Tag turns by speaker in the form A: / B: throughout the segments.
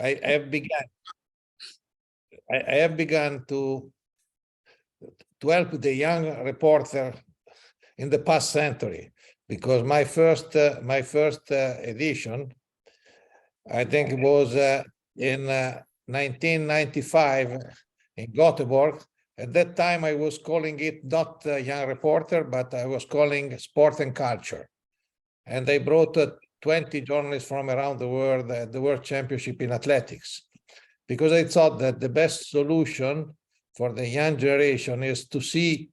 A: I have begun to help the young reporter in the past century, because my first edition, I think it was in 1995 in Gothenburg. At that time, I was calling it not young reporter, but I was calling sport and culture. And I brought 20 journalists from around the world at the World Championship in athletics, because I thought that the best solution for the young generation is to see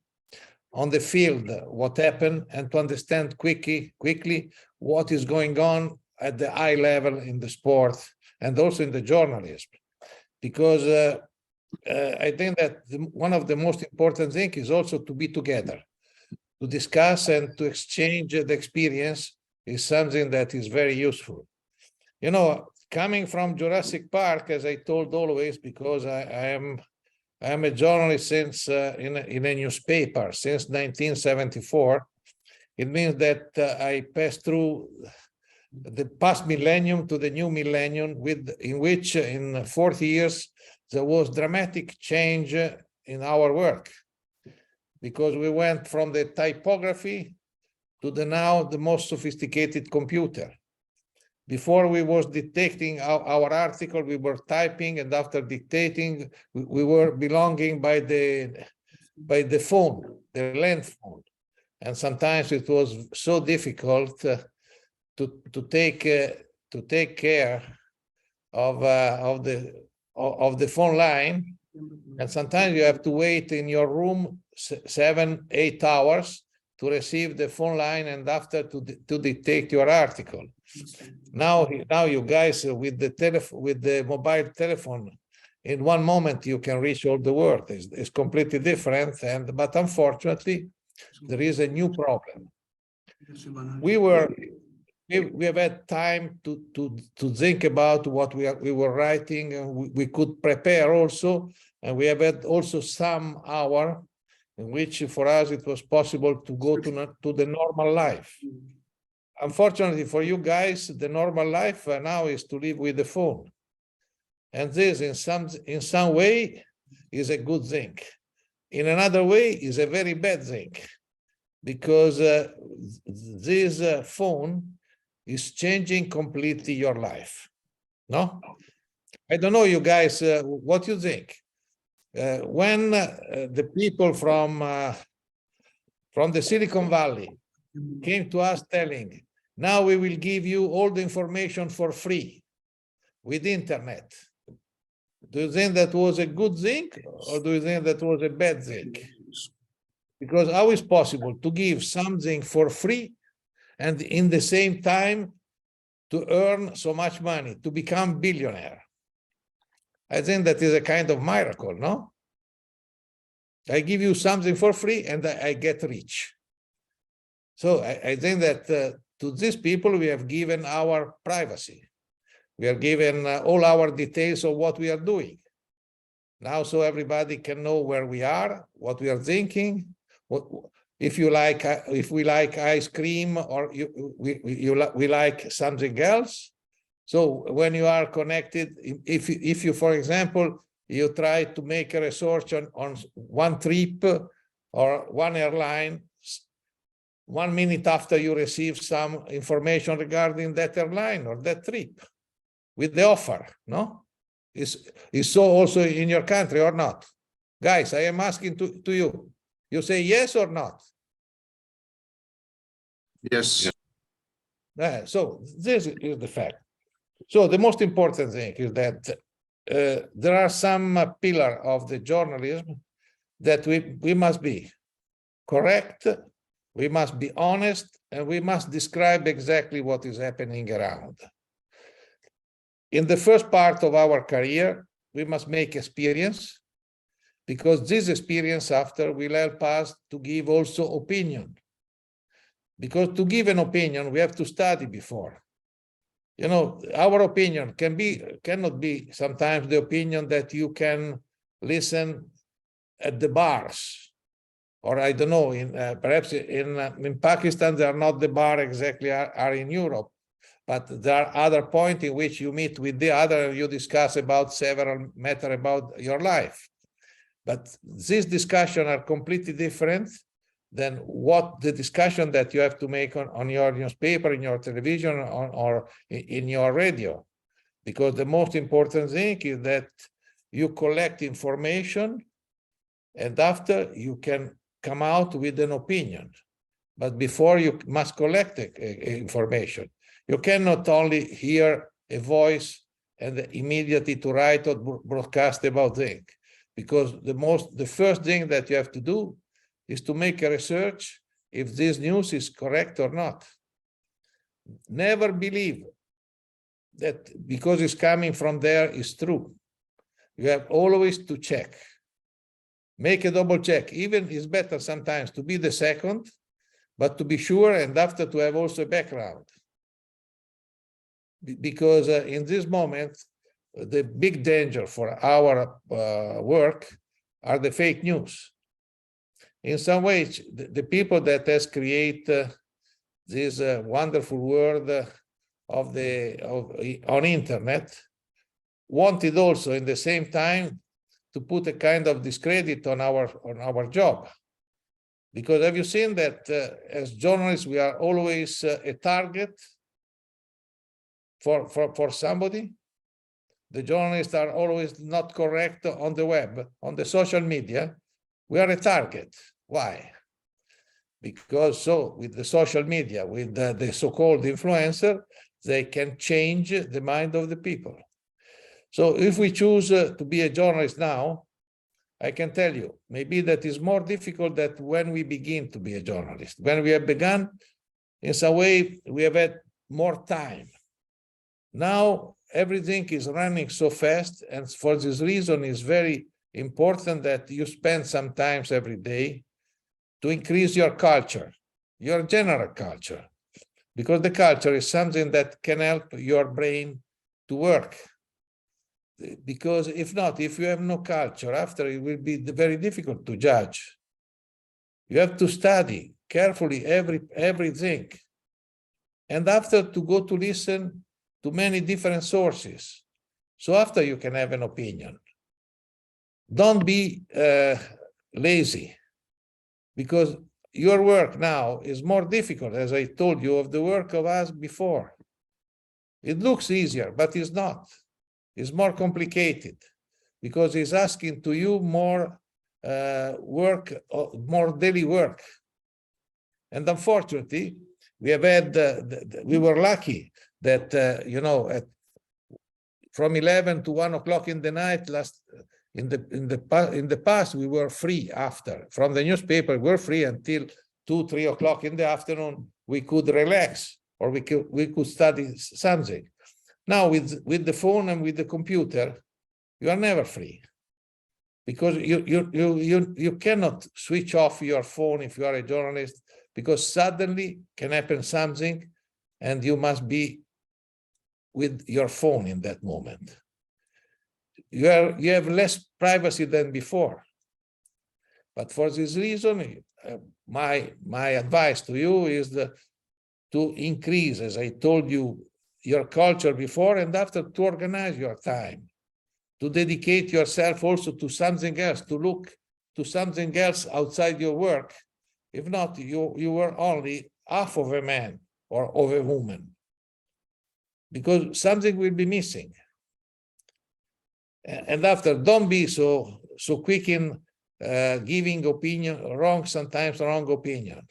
A: on the field what happened and to understand quickly what is going on at the high level in the sport and also in the journalism. Because I think that one of the most important things is also to be together, to discuss and to exchange the experience is something that is very useful. You know, coming from Jurassic Park, as I told always, because I am a journalist since in a newspaper since 1974. It means that I passed through the past millennium to the new millennium, in which in 40 years there was dramatic change in our work, because we went from the typography to now the most sophisticated computer. Before we was dictating our article, we were typing, and after dictating, we were belonging by the phone, the land phone, and sometimes it was so difficult to take care of the phone line, and sometimes you have to wait in your room 7-8 hours to receive the phone line and after to dictate your article. Now you guys with the mobile telephone, in one moment you can reach all the world. It's completely different, but unfortunately there is a new problem. We have had time to think about what we were writing, and we could prepare also, and we have had also some hour in which for us it was possible to go to the normal life. Unfortunately for you guys, the normal life now is to live with the phone. And this in some way is a good thing. In another way is a very bad thing, because this phone is changing completely your life. No? I don't know, you guys, what you think. When the people from the Silicon Valley came to us telling, now we will give you all the information for free with internet, do you think that was a good thing, or do you think that was a bad thing? Because how is possible to give something for free and in the same time to earn so much money, to become billionaire? I think that is a kind of miracle, no? I give you something for free and I get rich. So I think that to these people, we have given our privacy. We are given all our details of what we are doing. Now, so everybody can know where we are, what we are thinking, if we like ice cream, or we like something else. So when you are connected, if you, for example, you try to make a research on one trip or one airline, 1 minute after you receive some information regarding that airline or that trip with the offer, no? Is so also in your country or not? Guys, I am asking to you. You say yes or not?
B: Yes.
A: So this is the fact. So the most important thing is that there are some pillars of the journalism that we must be correct, we must be honest, and we must describe exactly what is happening around. In the first part of our career, we must make experience, because this experience after will help us to give also opinion. Because to give an opinion, we have to study before. You know, our opinion cannot be sometimes the opinion that you can listen at the bars, or I don't know, perhaps in Pakistan, they are not the bar exactly are in Europe. but there are other points in which you meet with the other, you discuss about several matters about your life. But these discussions are completely different than what the discussion that you have to make on your newspaper, in your television, or in your radio. Because the most important thing is that you collect information, and after you can come out with an opinion. But before, you must collect information. You cannot only hear a voice and immediately to write or broadcast about things. Because the first thing that you have to do is to make a research if this news is correct or not. Never believe that because it's coming from there is true. You have always to check. Make a double check. Even it's better sometimes to be the second, but to be sure, and after to have also a background. Because in this moment, the big danger for our work are the fake news. In some ways, the people that has created this wonderful world on internet wanted also in the same time to put a kind of discredit on our job. Because have you seen that as journalists, we are always a target for somebody? The journalists are always not correct on the web, on the social media. We are a target. Why? Because with the social media, with the so-called influencer, they can change the mind of the people. So if we choose to be a journalist now, I can tell you, maybe that is more difficult than when we begin to be a journalist. When we have begun, in some way, we have had more time. Now, everything is running so fast, and for this reason, it's very important that you spend some time every day to increase your culture, your general culture, because the culture is something that can help your brain to work. Because if not, if you have no culture, after it will be very difficult to judge. You have to study carefully everything, and after to go to listen to many different sources. So after you can have an opinion. Don't be lazy, because your work now is more difficult, as I told you, of the work of us before. It looks easier, but it's not. It's more complicated, because it's asking to you more work, more daily work. And unfortunately, we have had, we were lucky that, from 11 to 1 o'clock in the night, in the past, we were free after. From the newspaper, we were free until 2, 3 o'clock in the afternoon. We could relax, or we could study something. Now, with the phone and with the computer, you are never free, because you cannot switch off your phone if you are a journalist, because suddenly can happen something, and you must be with your phone in that moment. You have less privacy than before. But for this reason, my advice to you is to increase, as I told you, your culture before, and after to organize your time, to dedicate yourself also to something else, to look to something else outside your work. If not, you were only half of a man or of a woman, because something will be missing. And after, don't be so quick in giving opinion, sometimes wrong opinion,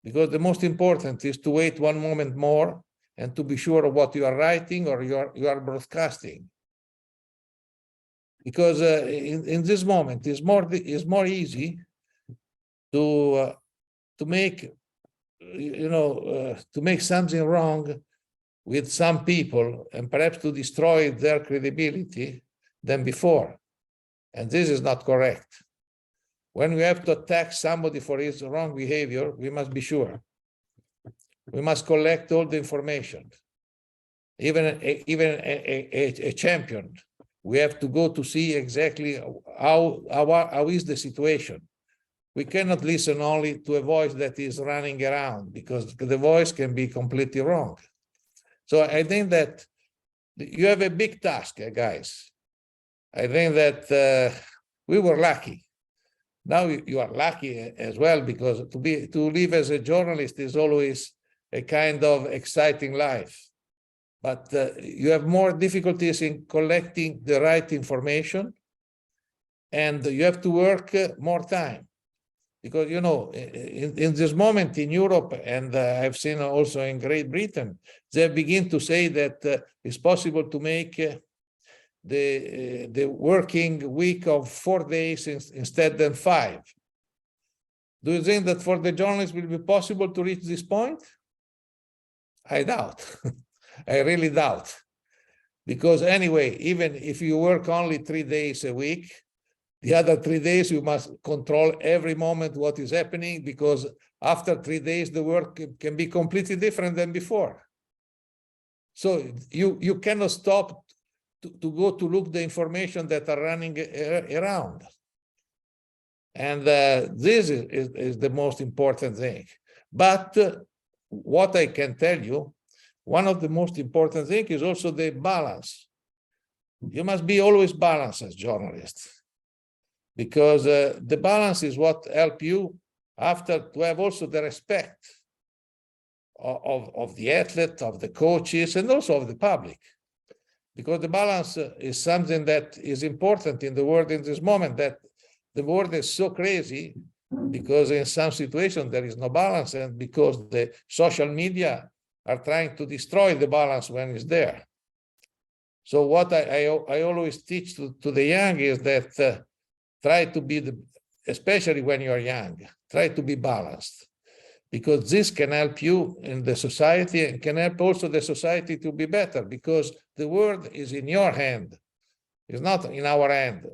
A: because the most important is to wait one moment more and to be sure of what you are writing or you are broadcasting. Because in this moment, it's more easy to make to make something wrong with some people, and perhaps to destroy their credibility than before. And this is not correct. When we have to attack somebody for his wrong behavior, we must be sure. We must collect all the information. Even a champion, we have to go to see exactly how is the situation. We cannot listen only to a voice that is running around, because the voice can be completely wrong. So I think that you have a big task, guys. I think that we were lucky. Now you are lucky as well, because to live as a journalist is always a kind of exciting life. But you have more difficulties in collecting the right information, and you have to work more time. Because, you know, in this moment in Europe, and I've seen also in Great Britain, they begin to say that it's possible to make the working week of 4 days instead than 5. Do you think that for the journalists will be possible to reach this point? I doubt. I really doubt. Because anyway, even if you work only 3 days a week, the other 3 days you must control every moment what is happening, because after 3 days the work can be completely different than before. So you cannot stop to go to look the information that are running around. And this is the most important thing. But what I can tell you, one of the most important things is also the balance. You must be always balanced as journalists, because the balance is what helps you after to have also the respect of the athlete, of the coaches, and also of the public. Because the balance is something that is important in the world in this moment, that the world is so crazy, because in some situations there is no balance, and because the social media are trying to destroy the balance when it's there. So what I always teach to the young is that try to be, especially when you're young, try to be balanced, because this can help you in the society and can help also the society to be better, because the world is in your hand. It's not in our hand.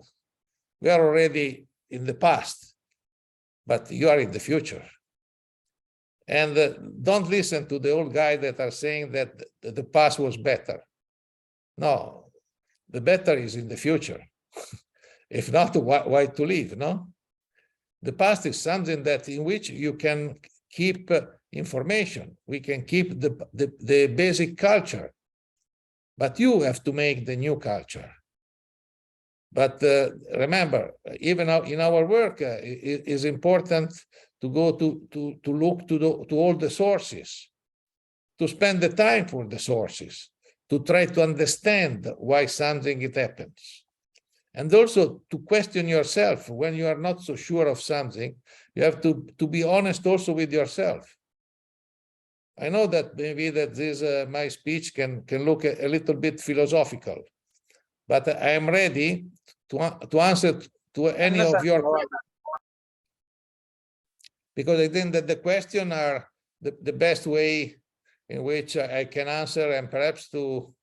A: We are already in the past, but you are in the future. And don't listen to the old guys that are saying that the past was better. No, the better is in the future. If not, why to live, no? The past is something that in which you can keep information. We can keep the basic culture, but you have to make the new culture. But remember, even in our work, it is important to go to look to all the sources, to spend the time for the sources, to try to understand why something it happens. And also to question yourself when you are not so sure of something. You have to be honest also with yourself. I know that maybe that this my speech can look a little bit philosophical, but I am ready to answer to any of your questions, because I think that the questions are the best way in which I can answer, and perhaps to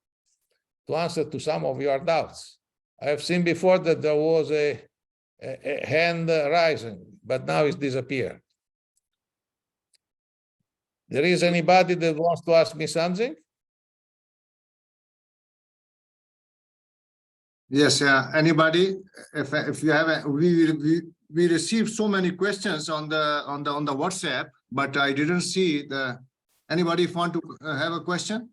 A: answer to some of your doubts. I have seen before that there was a hand rising, but now it's disappeared. There is anybody that wants to ask me something?
B: Yes, anybody? If you have, we received so many questions on the WhatsApp, but I didn't see anybody want to have a question.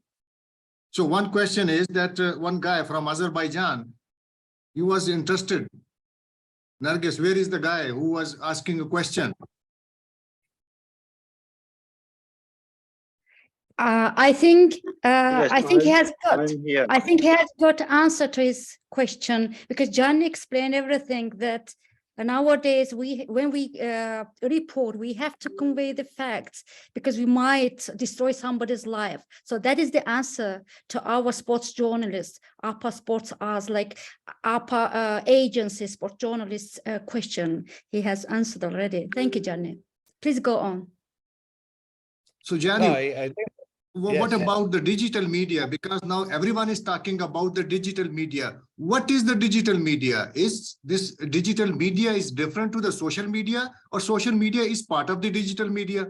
B: So one question is that one guy from Azerbaijan, he was interested. Nargis, where is the guy who was asking a question?
C: I think
D: Yes,
C: I think he has got.
D: I'm here.
C: I think he has got answer to his question, because John explained everything that nowadays when we report, we have to convey the facts, because we might destroy somebody's life. So that is the answer to our sports journalists, APA Sports As, like APA agency sports journalists question. He has answered already. Thank you, Johnny. Please go on.
B: So Johnny,
A: No, I think,
B: what
A: yes.
B: about the digital media? Because now everyone is talking about the digital media. What is the digital media? Is this digital media is different to the social media, or social media is part of the digital media?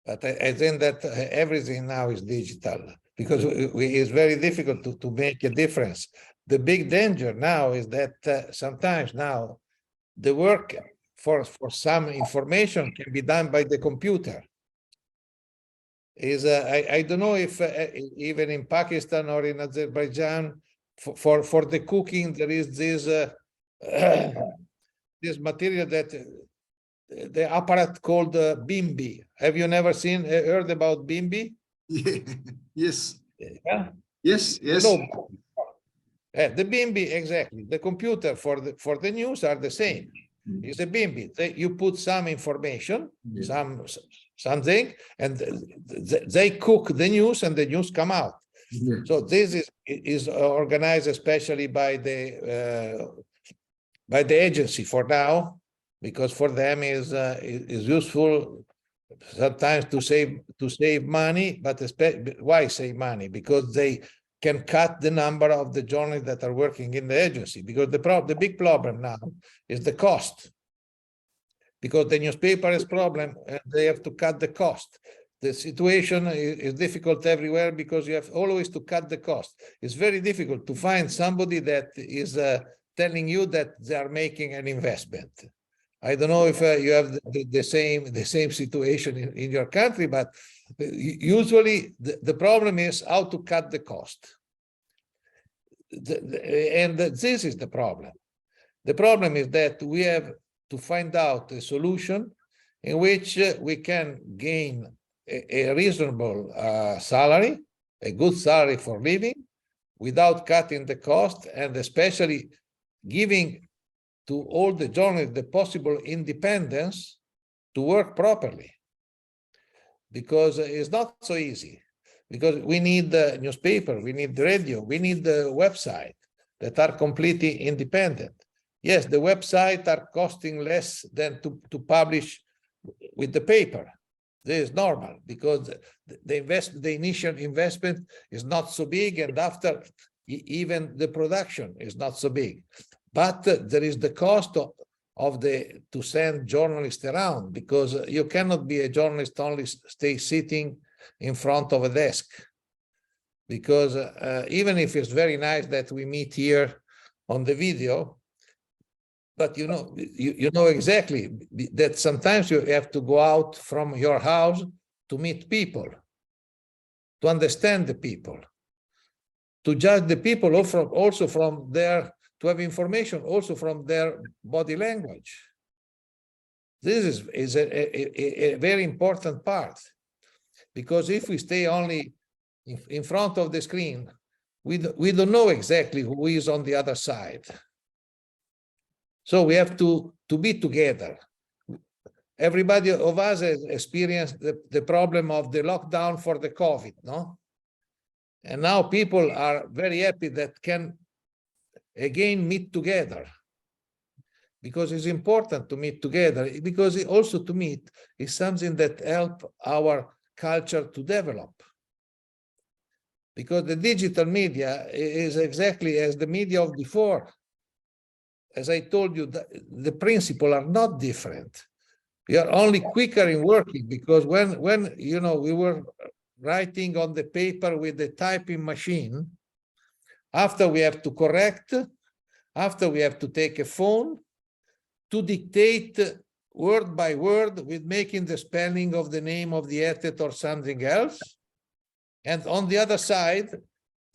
A: But I think that everything now is digital, because it's very difficult to make a difference. The big danger now is that sometimes now the work for some information can be done by the computer. is I don't know if even in Pakistan or in Azerbaijan for the cooking there is this this material that the apparat called bimbi. Have you never heard about bimbi?
B: Yes.
A: Yeah.
B: Yes. Yes.
A: No. The bimbi, exactly. The computer for the news are the same. It's a bimbi. You put some information, something, and they cook the news, and the news come out.
B: Yeah.
A: So this is organized especially by the agency for now, because for them is useful sometimes to save money. But why save money? Because they can cut the number of the journalists that are working in the agency, because the big problem now is the cost. Because the newspaper has problem, and they have to cut the cost. The situation is difficult everywhere because you have always to cut the cost. It's very difficult to find somebody that is telling you that they are making an investment. I don't know if you have the same situation in your country, but usually the problem is how to cut the cost. And this is the problem. The problem is that we have to find out a solution in which we can gain a reasonable salary, a good salary for living, without cutting the cost, and especially giving to all the journalists the possible independence to work properly. Because it's not so easy. Because we need the newspaper, we need the radio, we need the website that are completely independent. Yes, the websites are costing less than to publish with the paper. This is normal because the initial investment is not so big, and after even the production is not so big. But there is the cost to send journalists around, because you cannot be a journalist only stay sitting in front of a desk. Because even if it's very nice that we meet here on the video, but you know exactly that sometimes you have to go out from your house to meet people, to understand the people, to judge the people also from their, to have information also from their body language. This is a very important part, because if we stay only in front of the screen, we don't know exactly who is on the other side. So we have to be together. Everybody of us has experienced the problem of the lockdown for the COVID, no? And now people are very happy that can again meet together, because it's important to meet together, because also to meet is something that helps our culture to develop. Because the digital media is exactly as the media of before. As I told you, the principles are not different. We are only quicker in working, because when we were writing on the paper with the typing machine, after we have to correct, after we have to take a phone to dictate word by word with making the spelling of the name of the editor or something else. And on the other side,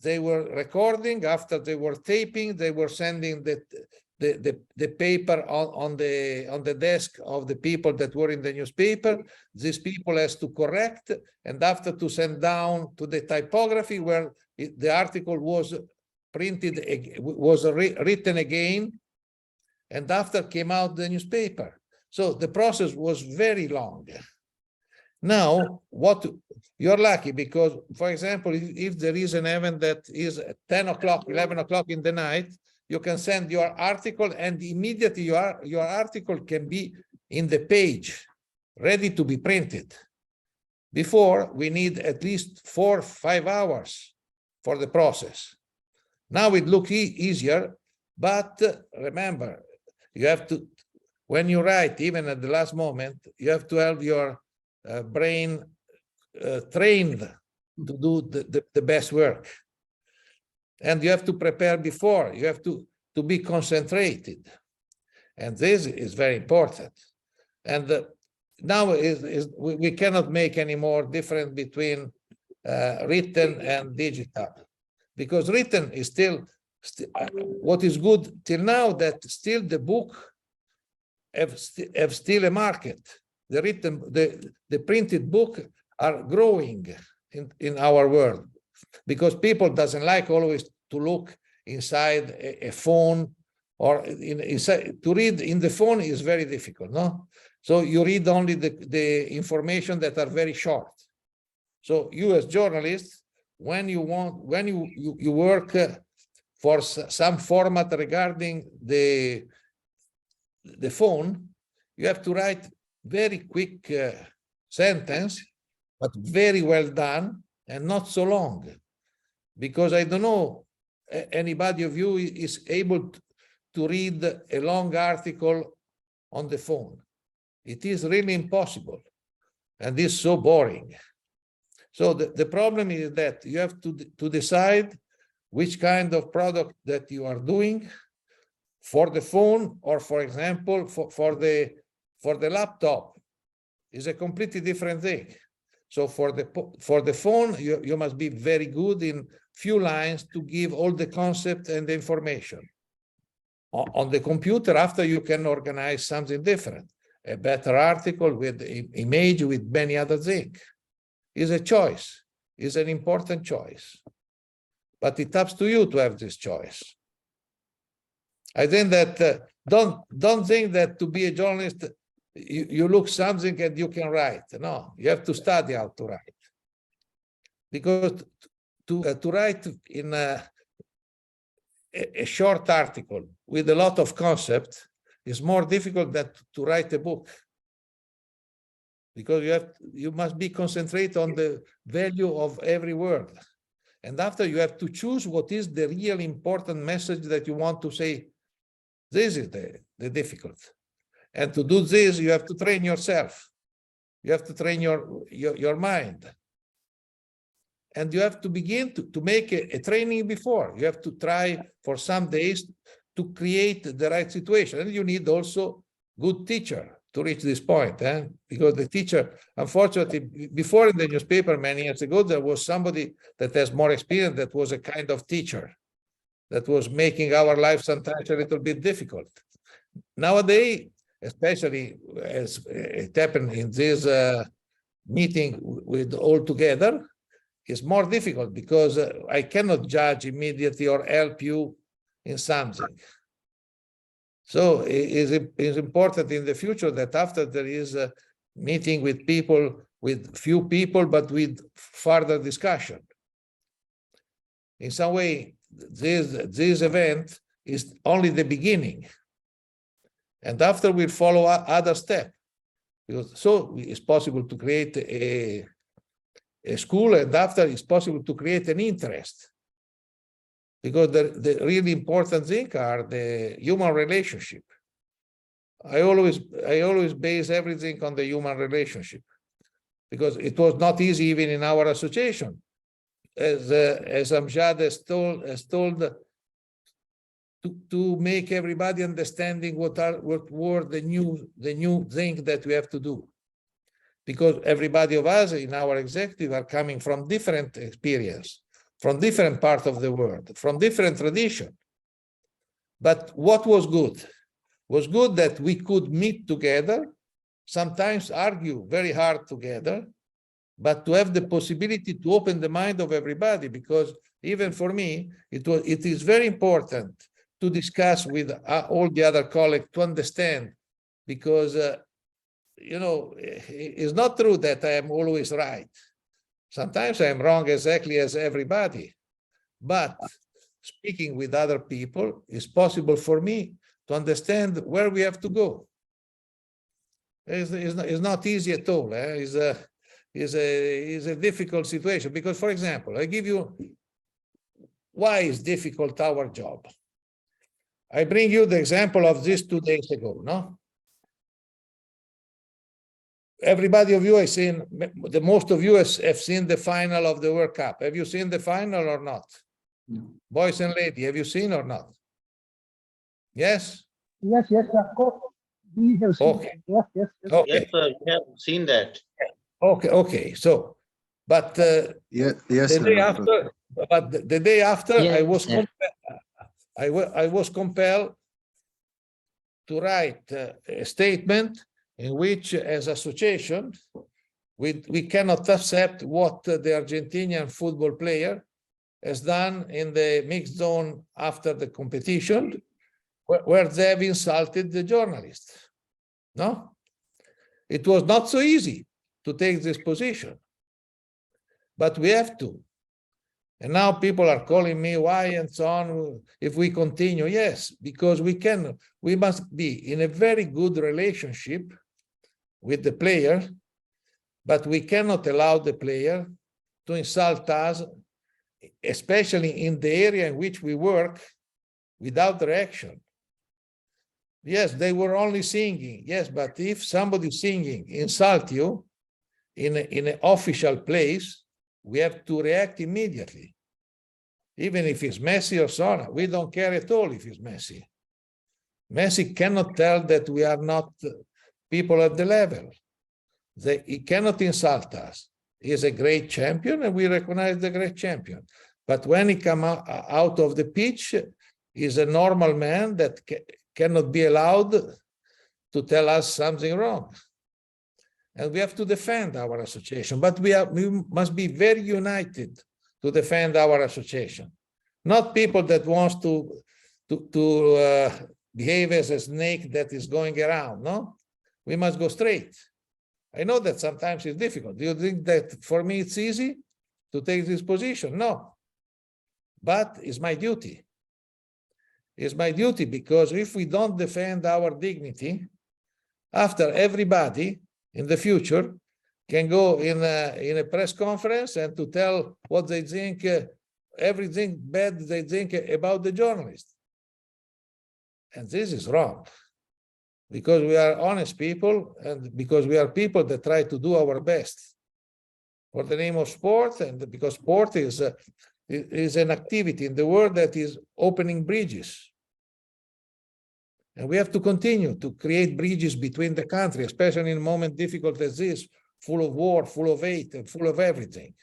A: they were recording. After they were taping, they were sending the paper on the desk of the people that were in the newspaper. These people has to correct, and after to send down to the typography where the article was printed, was written again, and after came out the newspaper. So the process was very long. Now, you're lucky, because, for example, if there is an event that is at 10 o'clock, 11 o'clock in the night, you can send your article, and immediately your article can be in the page, ready to be printed. Before, we need at least 4 or 5 hours for the process. Now it looks easier, but remember, you have to, when you write, even at the last moment, you have to have your brain trained to do the best work. And you have to prepare before, you have to be concentrated. And this is very important. And now we cannot make any more difference between written and digital, because written is still what is good till now, that still the book have still a market. The written, the printed book are growing in our world, because people doesn't like always to look inside a phone, or inside, to read in the phone is very difficult, no? So you read only the information that are very short. So you as journalists, when you work for some format regarding the phone, you have to write very quick sentence, but very well done and not so long, because I don't know anybody of you is able to read a long article on the phone. It is really impossible, and it's so boring. So the problem is that you have to decide which kind of product that you are doing for the phone, or for example, for the laptop is a completely different thing. So for the phone, you must be very good in few lines to give all the concept and the information. On the computer, after you can organize something different, a better article with image, with many other things. Is a choice, is an important choice. But it's up to you to have this choice. I think that don't think that to be a journalist, you look something and you can write. No, you have to study how to write. Because to write in a short article with a lot of concept is more difficult than to write a book. Because you must be concentrate on the value of every word. And after you have to choose what is the real important message that you want to say. This is the difficult. And to do this, you have to train yourself. You have to train your mind. And you have to begin to make a training before. You have to try for some days to create the right situation. And you need also good teacher to reach this point, because the teacher, unfortunately, before in the newspaper many years ago, there was somebody that has more experience that was a kind of teacher that was making our life sometimes a little bit difficult. Nowadays, especially as it happened in this meeting with all together, it's more difficult because I cannot judge immediately or help you in something. So it is important in the future that after there is a meeting with people, with few people, but with further discussion. In some way, this event is only the beginning. And after we follow other steps. So it's possible to create a school, and after it's possible to create an interest. Because the really important thing are the human relationship. I always base everything on the human relationship, because it was not easy even in our association, as Amjad has told to make everybody understanding what were the new thing that we have to do, because everybody of us in our executive are coming from different experience, from different parts of the world, from different tradition. But what was good? Was good that we could meet together, sometimes argue very hard together, but to have the possibility to open the mind of everybody, because even for me, it is very important to discuss with all the other colleagues to understand, because you know, it's not true that I am always right. Sometimes I am wrong exactly as everybody, but speaking with other people is possible for me to understand where we have to go. It's not easy at all. It's a difficult situation, because, for example, I give you why is difficult our job. I bring you the example of this 2 days ago, no? Everybody of you has seen, the most of you have seen the final of the World Cup. Have you seen the final or not?
B: No.
A: Boys and ladies, have you seen or not? Yes?
D: Yes, of course. We have seen.
A: Okay.
D: Yes, yes, yes.
A: Okay,
E: Yes, sir, we have seen that.
A: okay. So, but
B: Yeah, yes,
A: the day
B: sir.
A: after, but the day after, I
F: Yes,
A: was
F: sir.
A: I was compelled to write a statement in which, as association, we cannot accept what the Argentinian football player has done in the mixed zone after the competition, where they have insulted the journalist. No, it was not so easy to take this position, but we have to. And now people are calling me why and so on. If we continue, yes, because we must be in a very good relationship with the player, but we cannot allow the player to insult us, especially in the area in which we work, without reaction. Yes, they were only singing. Yes, but if somebody singing insult you in an official place, we have to react immediately. Even if it's Messi or so on, we don't care at all if it's Messi. Messi cannot tell that we are not people at the level. He cannot insult us. He is a great champion and we recognize the great champion. But when he comes out of the pitch, he's a normal man that cannot be allowed to tell us something wrong. And we have to defend our association, but we must be very united to defend our association. Not people that wants to behave as a snake that is going around, no? We must go straight. I know that sometimes it's difficult. Do you think that for me it's easy to take this position? No. But it's my duty. It's my duty because if we don't defend our dignity, after everybody in the future can go in a press conference and to tell what they think, everything bad they think about the journalist. And this is wrong. Because we are honest people and because we are people that try to do our best for the name of sport, and because sport is an activity in the world that is opening bridges. And we have to continue to create bridges between the countries, especially in a moment difficult as this, full of war, full of hate, and full of everything.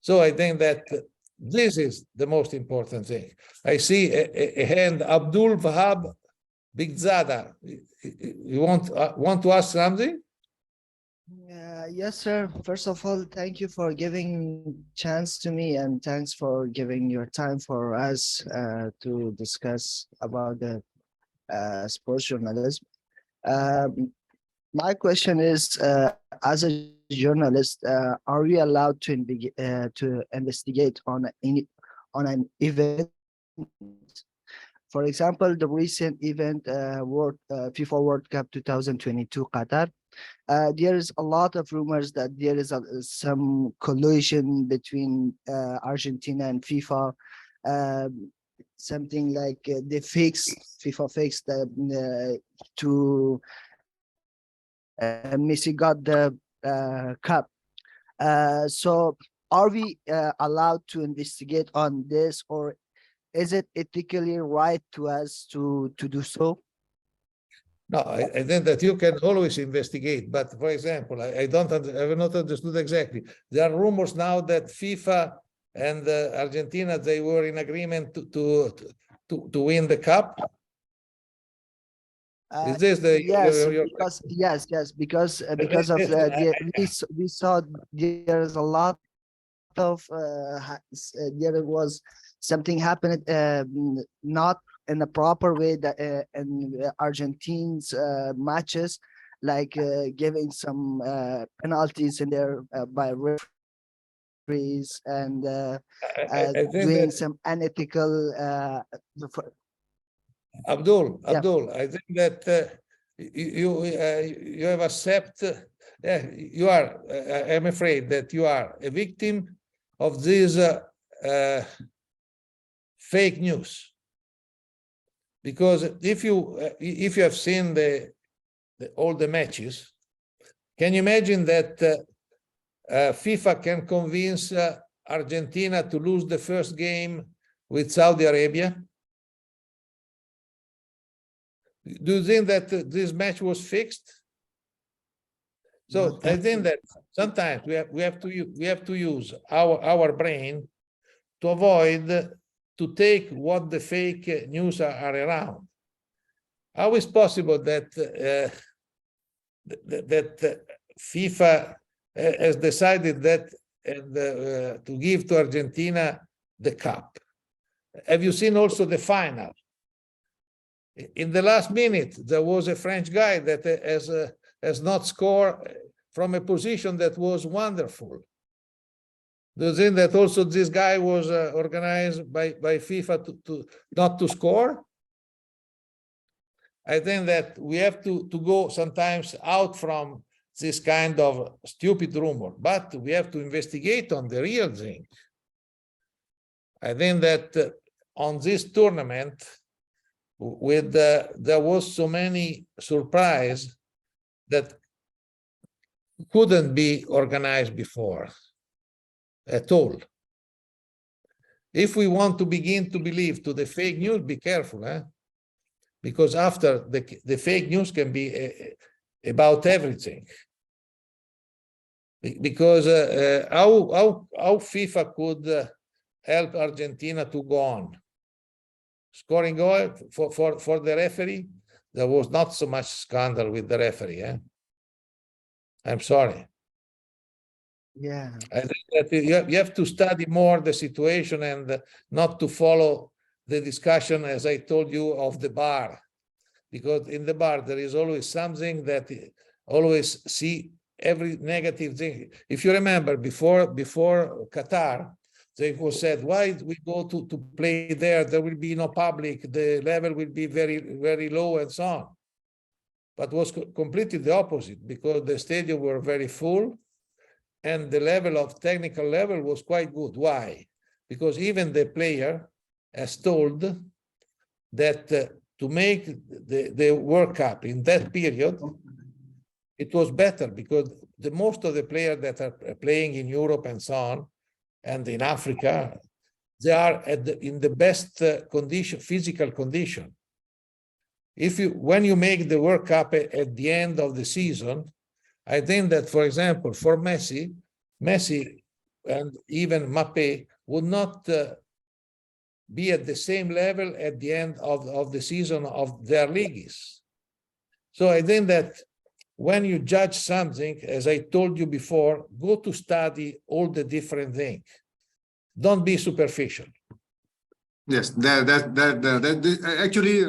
A: So I think that this is the most important thing. I see a hand, Abdul Wahab Bigzada. You want to ask something?
F: Yes, sir. First of all, thank you for giving chance to me, and thanks for giving your time for us to discuss about the sports journalism. My question is, as a journalist, are we allowed to investigate on an event? For example, the recent event, FIFA World Cup 2022 Qatar. There is a lot of rumors that there is some collusion between Argentina and FIFA. Something like FIFA fixed to Messi got the cup. So are we allowed to investigate on this, or is it ethically right to us to do so?
A: No, I think that you can always investigate. But for example, I have not understood exactly. There are rumors now that FIFA and Argentina, they were in agreement to win the cup. Is this the
F: yes? Because of we saw there's a lot of there was something happened not in a proper way that in Argentines matches, like giving some penalties in there by referees and doing some unethical
A: Abdul,
F: Yeah.
A: I think that you have accepted. You are. I'm afraid that you are a victim of this fake news. Because if you have seen all the matches, can you imagine that FIFA can convince Argentina to lose the first game with Saudi Arabia? Do you think that this match was fixed? So I think that sometimes we have to use our brain to avoid to take what the fake news are around. How is possible that that FIFA has decided that to give to Argentina the cup? Have you seen also the final? In the last minute, there was a French guy that has not scored from a position that was wonderful. Do you think that also this guy was organized by FIFA to not to score? I think that we have to go sometimes out from this kind of stupid rumor, but we have to investigate on the real thing. I think that on this tournament, with there was so many surprise that couldn't be organized before at all. If we want to begin to believe to the fake news, be careful, because after the fake news can be about everything. Because how FIFA could help Argentina to go on? Scoring goal for the referee, there was not so much scandal with the referee. I'm sorry.
F: Yeah.
A: I think that you have to study more the situation and not to follow the discussion, as I told you, of the bar. Because in the bar, there is always something that always see every negative thing. If you remember, before Qatar, they was said, why we go to play there? There will be no public. The level will be very, very low and so on. But was completely the opposite, because the stadium were very full and the level of technical level was quite good. Why? Because even the player has told that to make the World Cup in that period, it was better because the most of the players that are playing in Europe and so on, and in Africa, they are in the best condition, physical condition. When you make the World Cup at the end of the season, I think that, for example, for Messi and even Mbappe would not be at the same level at the end of the season of their leagues. So I think that when you judge something, as I told you before, go to study all the different things. Don't be superficial.
B: Yes, actually,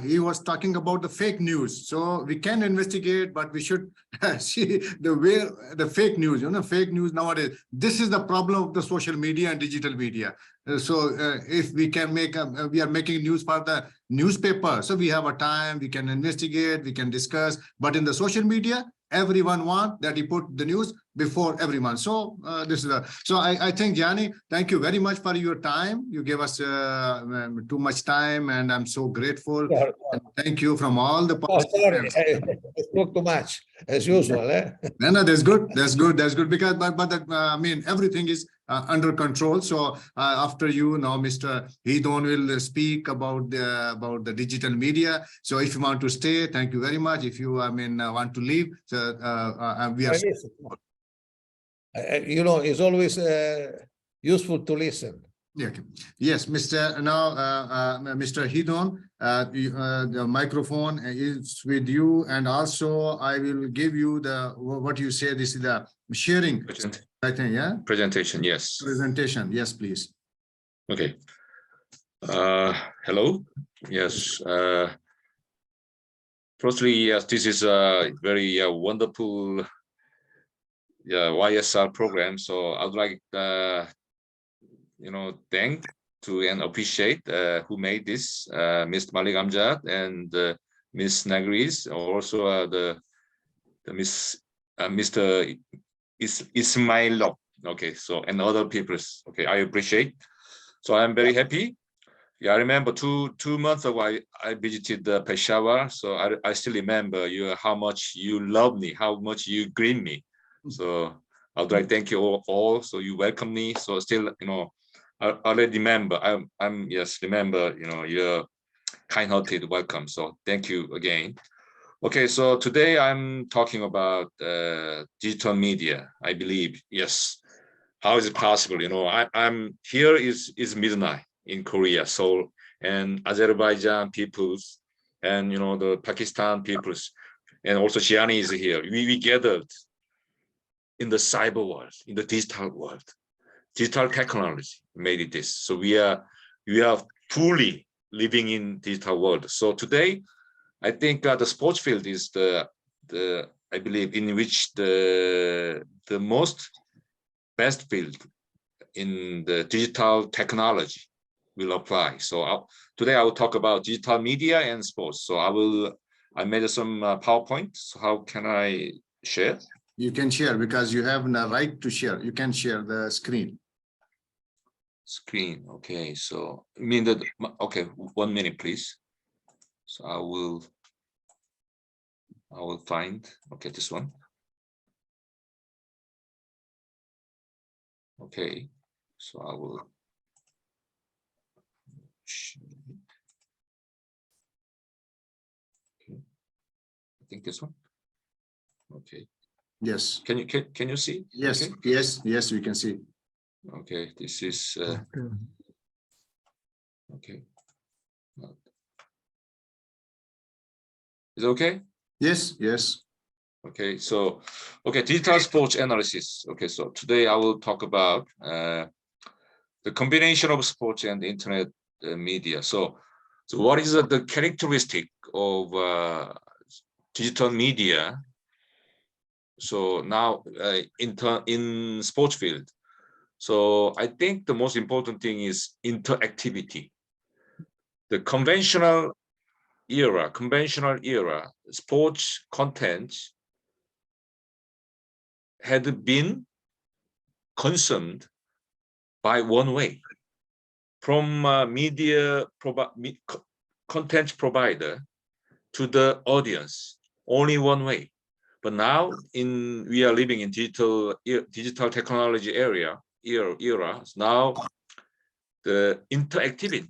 B: he was talking about the fake news. So we can investigate, but we should see the fake news. Fake news nowadays. This is the problem of the social media and digital media. So if we can we are making news for the newspaper. So we have a time, we can investigate, we can discuss. But in the social media, everyone wants that he put the news before everyone. So this is so I think, Gianni, thank you very much for your time. You gave us too much time, and I'm so grateful. And thank you from all the participants.
A: Sorry, I spoke too much, as usual.
B: No, that's good. That's good. That's good, because I mean, everything is under control. So after you now, Mr. Hidon will speak about the digital media. So if you want to stay, thank you very much. If you want to leave, so we are.
A: It's always useful to listen.
B: Yeah. Okay. Yes, Mr. Mr. Hidon, the microphone is with you, and also I will give you what you say. This is the sharing. I think, yeah.
D: Presentation, yes.
B: Presentation, yes, please.
D: Okay. Hello. Yes. Firstly, yes, this is a very wonderful YSR program. So I'd like thank to and appreciate who made this, Mr. Malik Saad and Ms. Nagris, also the Mr. Ismailov. Okay, so and other people. Okay, I appreciate. So I'm very happy. Yeah, I remember two months ago I visited Peshawar. So I still remember how much you love me, how much you greet me. So I'd like to thank you all. So you welcome me. So still, I already remember. Remember, your kind-hearted welcome. So thank you again. Okay, so today I'm talking about digital media. I believe, yes. How is it possible? You know, I'm here is midnight in Korea, Seoul, and Azerbaijan peoples, and you know the Pakistan peoples, and also Shiani is here. We gathered in the cyber world, in the digital world. Digital technology made it this. So we are fully living in digital world. So today, I think the sports field is the I believe in which the most best field in the digital technology will apply. So today I will talk about digital media and sports. So I made some PowerPoint. So how can I share?
B: You can share because you have the right to share. You can share the screen.
D: Screen. Okay. So I mean that. Okay. 1 minute, please. So I will find. Okay, this one. Okay. So I will. Okay. I think this one. Okay.
B: Yes.
D: Can you see?
B: Yes.
D: Okay.
B: Yes. We can see.
D: Okay. This is. Okay. Is it okay?
B: Yes.
D: Okay, so digital sports analysis. Okay, so today I will talk about the combination of sports and internet media. So what is the characteristic of digital media? So now in sports field. So I think the most important thing is interactivity. The conventional era, sports content had been consumed by one way, from content provider to the audience, only one way. But now we are living in digital technology era. Now the interactivity.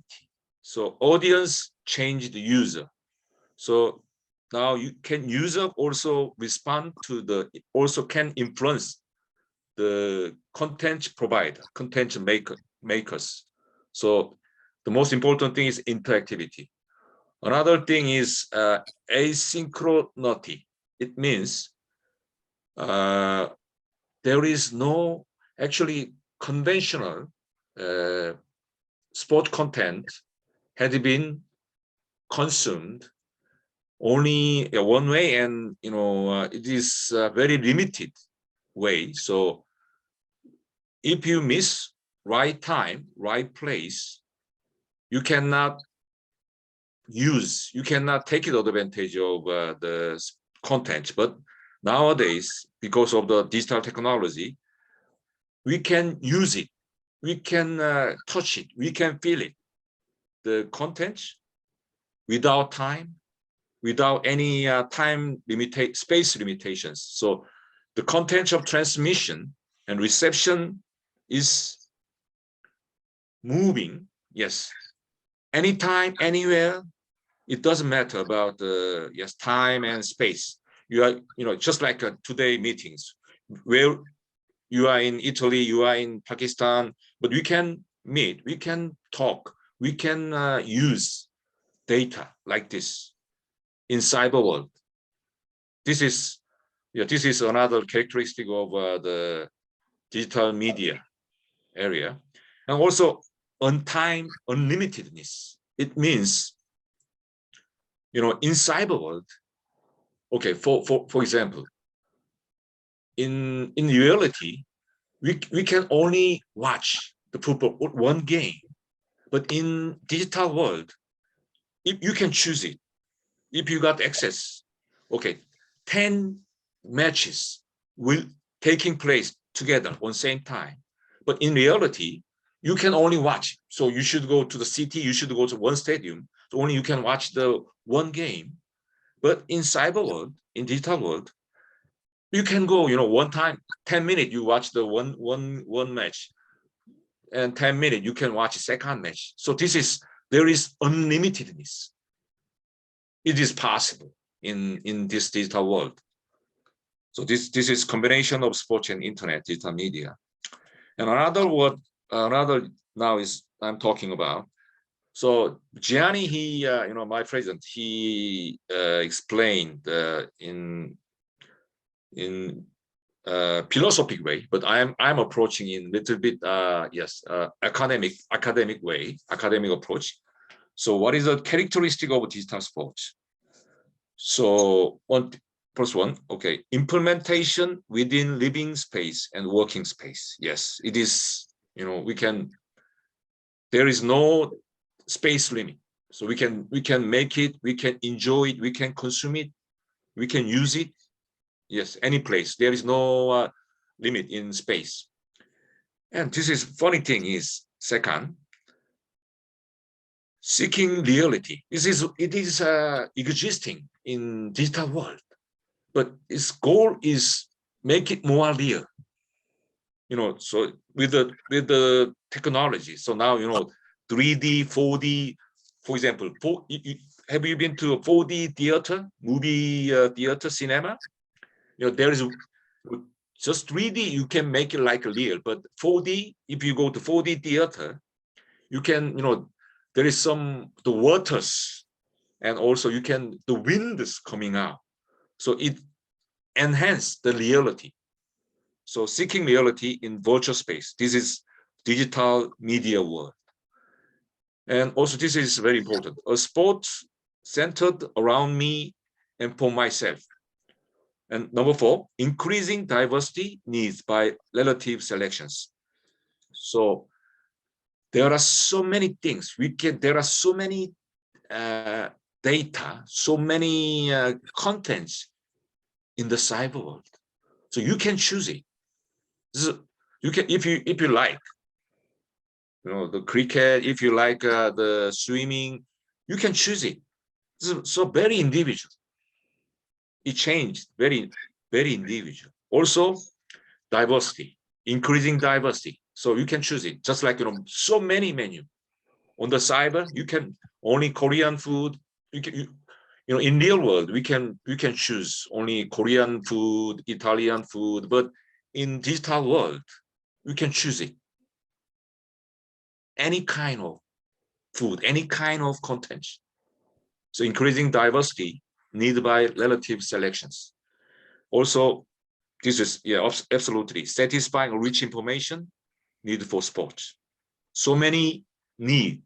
D: So audience changed the user. So now user also respond to also can influence the content provider, content makers. So the most important thing is interactivity. Another thing is asynchronity. It means there is no actually conventional sport content had been consumed only one way, and it is a very limited way. So if you miss right time, right place, you cannot take advantage of the content. But nowadays, because of the digital technology, we can use it, we can touch it, we can feel it, the content, without time, without any space limitations. So the content of transmission and reception is moving, yes, anytime, anywhere. It doesn't matter about time and space. You are, just like today meetings, where you are in Italy, you are in Pakistan, but we can meet, we can talk, we can use data like this in cyber world. This is another characteristic of the digital media area. And also on time unlimitedness. It means, in cyber world, okay, for example, in reality, we can only watch the football one game, but in digital world, if you can choose it, if you got access, okay, 10 matches will taking place together on same time. But in reality, you can only watch. So you should go to the city, you should go to one stadium, so only you can watch the one game. But in cyber world, in digital world, you can go, one time, 10 minutes, you watch the one match, and 10 minutes, you can watch a second match. So there is unlimitedness it is possible in this digital world. So this is combination of sports and internet, digital media. And another now is I'm talking about. So Gianni, he, my president, he explained in philosophic way, but I'm approaching in little bit, academic approach. So what is the characteristic of digital sports? So first one, okay, implementation within living space and working space. Yes, it is, there is no space limit. So we can make it, we can enjoy it, we can consume it, we can use it. Yes, any place. There is no limit in space. And this is funny thing is, second, seeking reality. It is existing in digital world, but its goal is make it more real. So with the technology. So now 3D, 4D, for example. Have you been to a 4D theater, movie theater, cinema? There is just 3D, you can make it like real, but 4D, if you go to 4D theater, you can, there is the waters, and also the wind is coming out. So it enhances the reality. So seeking reality in virtual space, this is digital media world. And also this is very important, a sport centered around me and for myself. And number 4, increasing diversity needs by relative selections. So there are so many things there are so many data, so many contents in the cyber world. So you can choose it. You can, if you like, the cricket, if you like the swimming, you can choose it. So very individual. It changed, very, very individual. Also, diversity, increasing diversity. So you can choose it, just like, so many menu. On the cyber, you can only Korean food. In real world, we can choose only Korean food, Italian food, but in digital world, we can choose it. Any kind of food, any kind of content. So increasing diversity needed by relative selections. Also, this is, absolutely satisfying rich information needed for sports. So many need,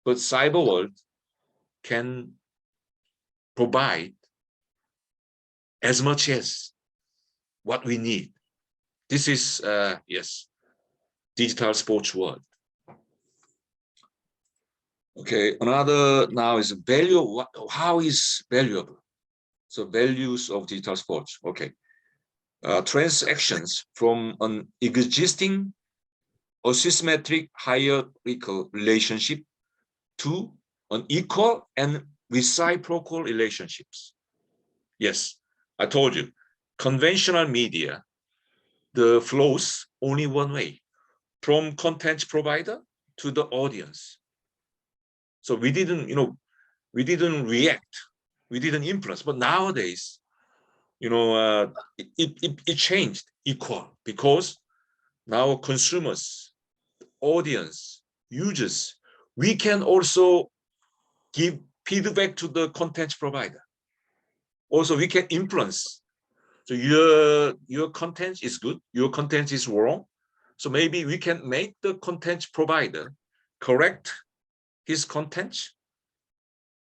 D: but cyber world can provide as much as what we need. This is, digital sports world. Okay, another now is value. How is valuable? So values of digital sports. Okay, transactions from an existing asymmetric hierarchical relationship to an equal and reciprocal relationships. Yes, I told you, conventional media, the flows only one way, from content provider to the audience. So we didn't react, we didn't influence, but nowadays, it changed equal, because now consumers, audience, users, we can also give feedback to the content provider. Also, we can influence. So your content is good, your content is wrong. So maybe we can make the content provider correct his content.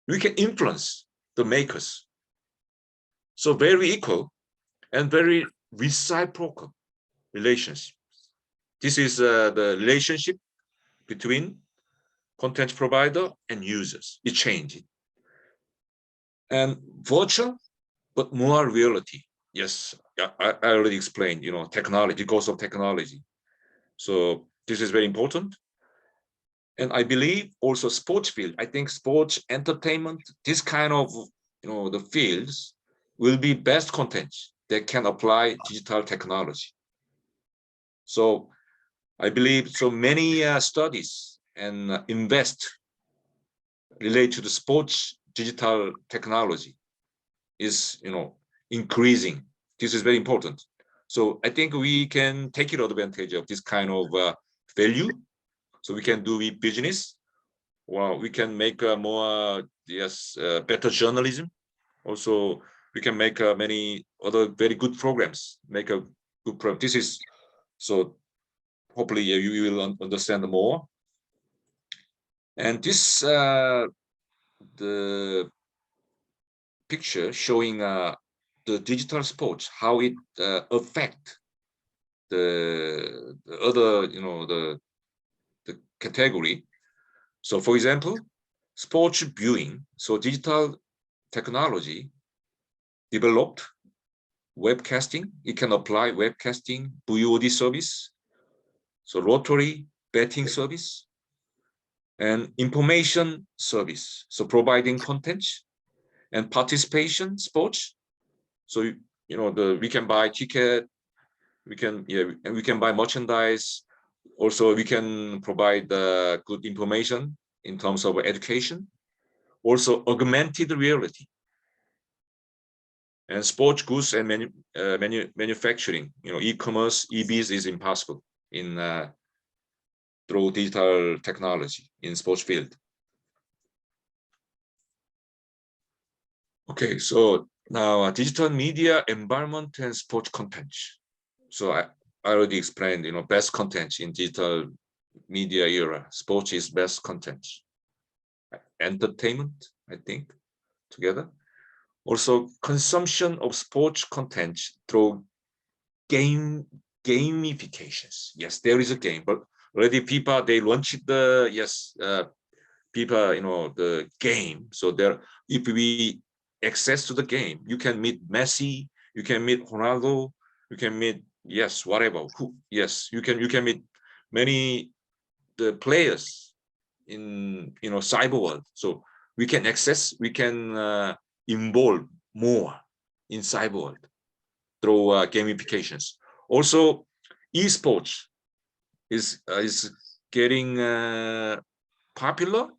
D: We can influence the makers. So very equal and very reciprocal relationship. This is the relationship between content provider and users. It changed. And virtual, but more reality. Yes, I already explained, technology, because of technology. So this is very important. And I believe also sports field, I think sports, entertainment, this kind of, the fields will be best content that can apply digital technology. So I believe so many studies and invest relate to the sports digital technology is, increasing. This is very important. So I think we can take advantage of this kind of value. So we can do business, or we can make more, better journalism. Also, we can make many other very good programs, make a good program. This is, so hopefully you will understand more. And this, the picture showing the digital sports, how it affect the other, the category. So for example, sports viewing. So digital technology developed webcasting. It can apply webcasting, VOD service, so lottery, betting service, and information service. So providing content and participation sports. So we can buy ticket, we can buy merchandise. Also, we can provide good information in terms of education. Also, augmented reality and sports goods and manufacturing. E-commerce, EBs is impossible in through digital technology in sports field. Okay, so now digital media environment and sports content. So I already explained, best content in digital media era. Sports is best content. Entertainment, I think, together. Also, consumption of sports content through gamifications. Yes, there is a game, but already FIFA, they launched the FIFA, the game. So there, if we access to the game, you can meet Messi, you can meet Ronaldo, you can meet whatever. You can meet many the players in cyber world. So we can access, we can involve more in cyber world through gamifications. Also, esports is getting popular.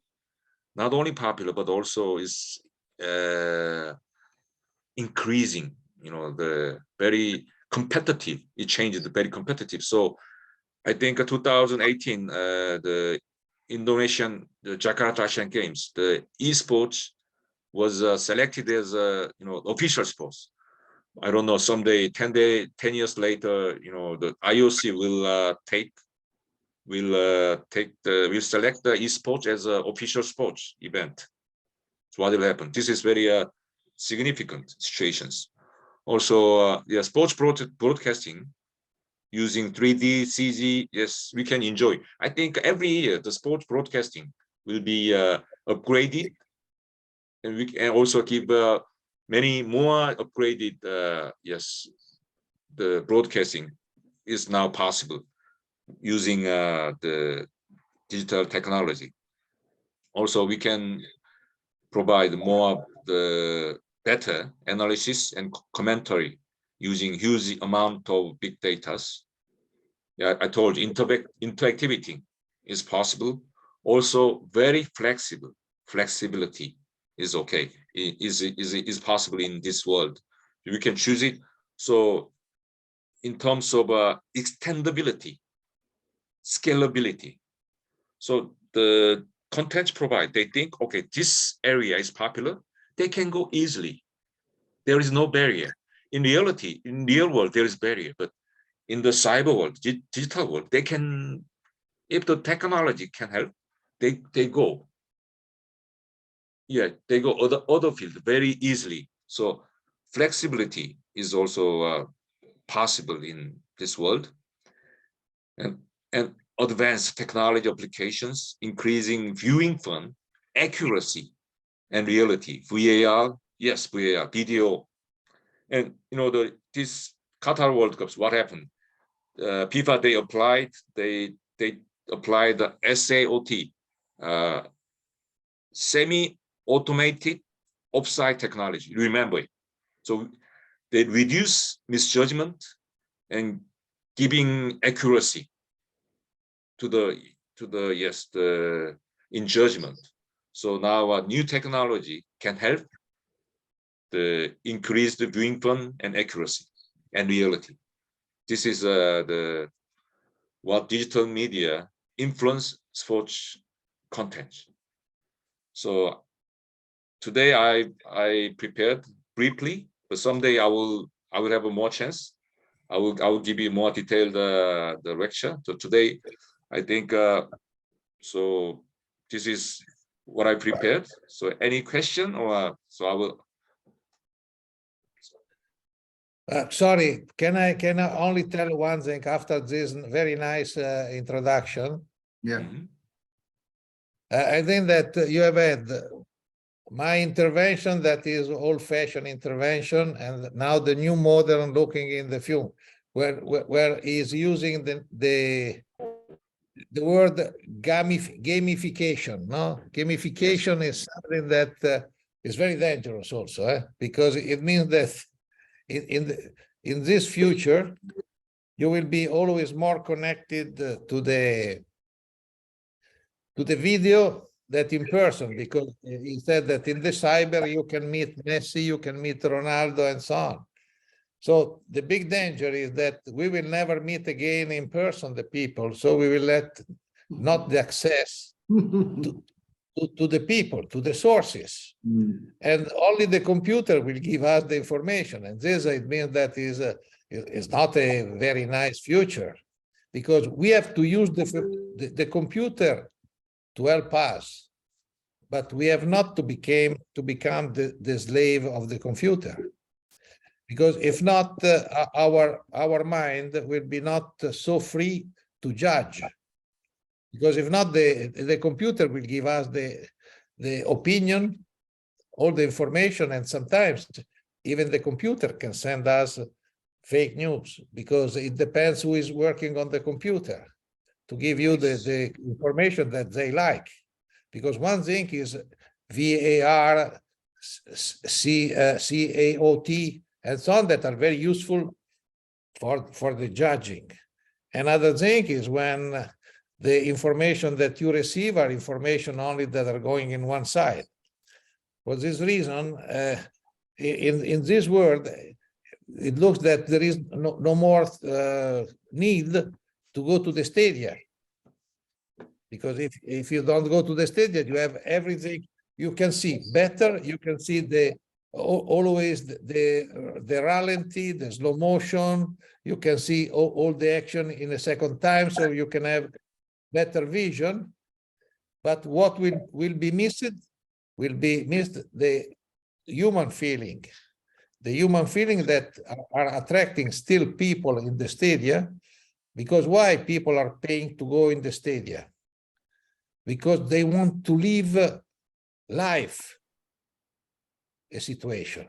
D: Not only popular, but also is increasing. The very competitive. It changes, the very competitive. So I think 2018, the Indonesian, the Jakarta Asian Games, the esports was selected as official sports. I don't know, someday, 10 years later, the IOC will select the esports as an official sports event. So what will happen? This is very significant situations. Also, sports broadcasting using 3D, CG, yes, we can enjoy. I think every year the sports broadcasting will be upgraded, and we can also give many more upgraded. The broadcasting is now possible using the digital technology. Also, we can provide more the better analysis and commentary using huge amount of big data. Yeah, I told you interactivity is possible. Also, very flexible. Flexibility is okay. Is possible in this world. We can choose it. So, in terms of extendability, scalability. So the content provider, they think, okay, this area is popular. They can go easily. There is no barrier. In reality, in real world, there is barrier, but in the cyber world, digital world, they can, if the technology can help, they go. Yeah, they go other field very easily. So flexibility is also possible in this world, and advanced technology applications, increasing viewing fun, accuracy, and reality. VAR, yes, VAR, video, and this Qatar World Cups. What happened? FIFA they applied the SAOT, semi-automated offside technology. Remember it. So they reduce misjudgment and giving accuracy to the in judgment. So now new technology can help the increase the viewing fun and accuracy and reality. This is what digital media influence sports content. So today I prepared briefly, but someday I will have a more chance. I will give you more detailed the lecture. So today I think so this is what I prepared. So any question or so I will.
A: Sorry, can I only tell one thing after this very nice introduction?
B: Yeah.
D: Mhm.
A: I think that you have had my intervention, that is old-fashioned intervention, and now the new modern looking in the film, where he's using the word gamification. No, gamification is something that is very dangerous also, because it means that in this future you will be always more connected to the video than in person, because he said that in the cyber you can meet Messi, you can meet Ronaldo, and so on. So the big danger is that we will never meet again in person the people, so we will let not the access to the people, to the sources, and only the computer will give us the information. And this, it means that is not a very nice future, because we have to use the computer to help us, but we have not to become the slave of the computer. Because if not, our mind will be not so free to judge. Because if not, the computer will give us the opinion, all the information, and sometimes even the computer can send us fake news, because it depends who is working on the computer to give you the information that they like. Because one thing is VAR, CAOT, and so on, that are very useful for the judging. Another thing is when the information that you receive are information only that are going in one side. For this reason, in this world, it looks that there is no more need to go to the stadia. Because if you don't go to the stadia, you have everything you can see better. You can see always the ralenti, the slow motion. You can see all the action in a second time, so you can have better vision. But what will be missed the human feeling. The human feeling that are attracting still people in the stadia. Because why people are paying to go in the stadia? Because they want to live life, a situation.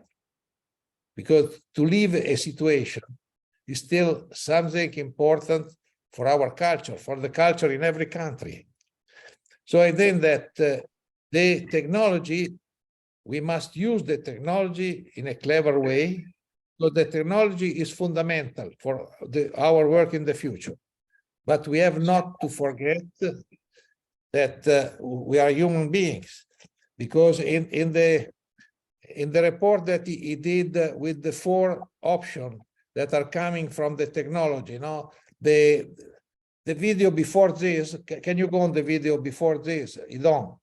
A: Because to live a situation is still something important for our culture, for the culture in every country. So I think that the technology, we must use the technology in a clever way, so the technology is fundamental for our work in the future. But we have not to forget that we are human beings, because in the report that he did with the 4 options that are coming from the technology, the video before this, can you go on the video before this, Idon?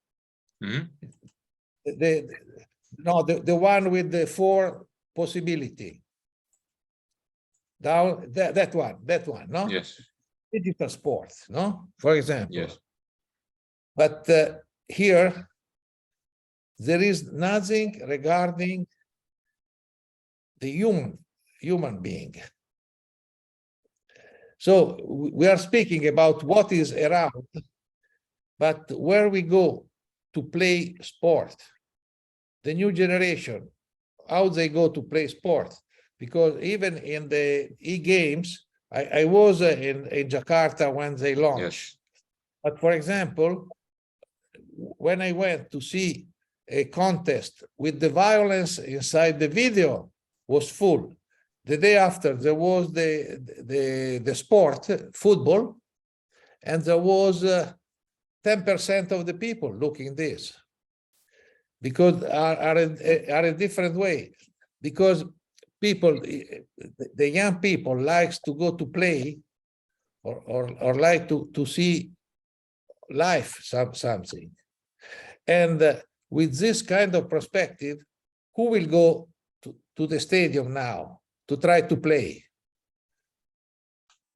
A: The one with the 4 possibility. Down that one, no?
D: Yes.
A: Digital sports, no? For example.
D: Yes.
A: But here, there is nothing regarding the human being. So we are speaking about what is around, but where we go to play sport, the new generation, how they go to play sport. Because even in the e-games, I was in Jakarta when they launched. Yes. But for example, when I went to see a contest with the violence inside the video was full. The day after, there was the sport, football, and there was 10% of the people looking this. because are a different way. Because people, the young people likes to go to play or like to see life, something. And with this kind of perspective, who will go to the stadium now to try to play?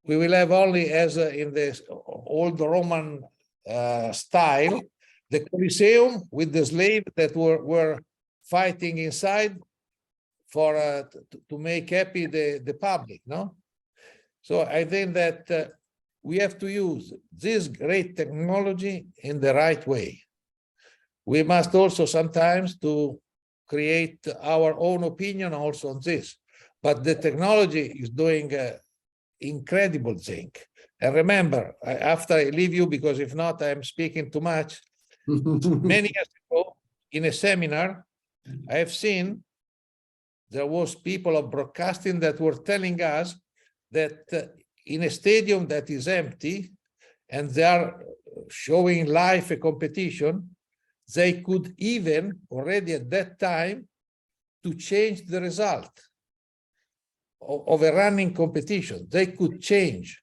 A: We will have only, as in the old Roman style, the Colosseum with the slaves that were fighting inside for to make happy the public, no? So I think that we have to use this great technology in the right way. We must also sometimes to create our own opinion also on this, but the technology is doing incredible thing. And remember, after I leave you, because if not, I'm speaking too much. Many years ago, in a seminar, I have seen there was people of broadcasting that were telling us that in a stadium that is empty and they are showing live a competition, they could even already at that time to change the result of a running competition. They could change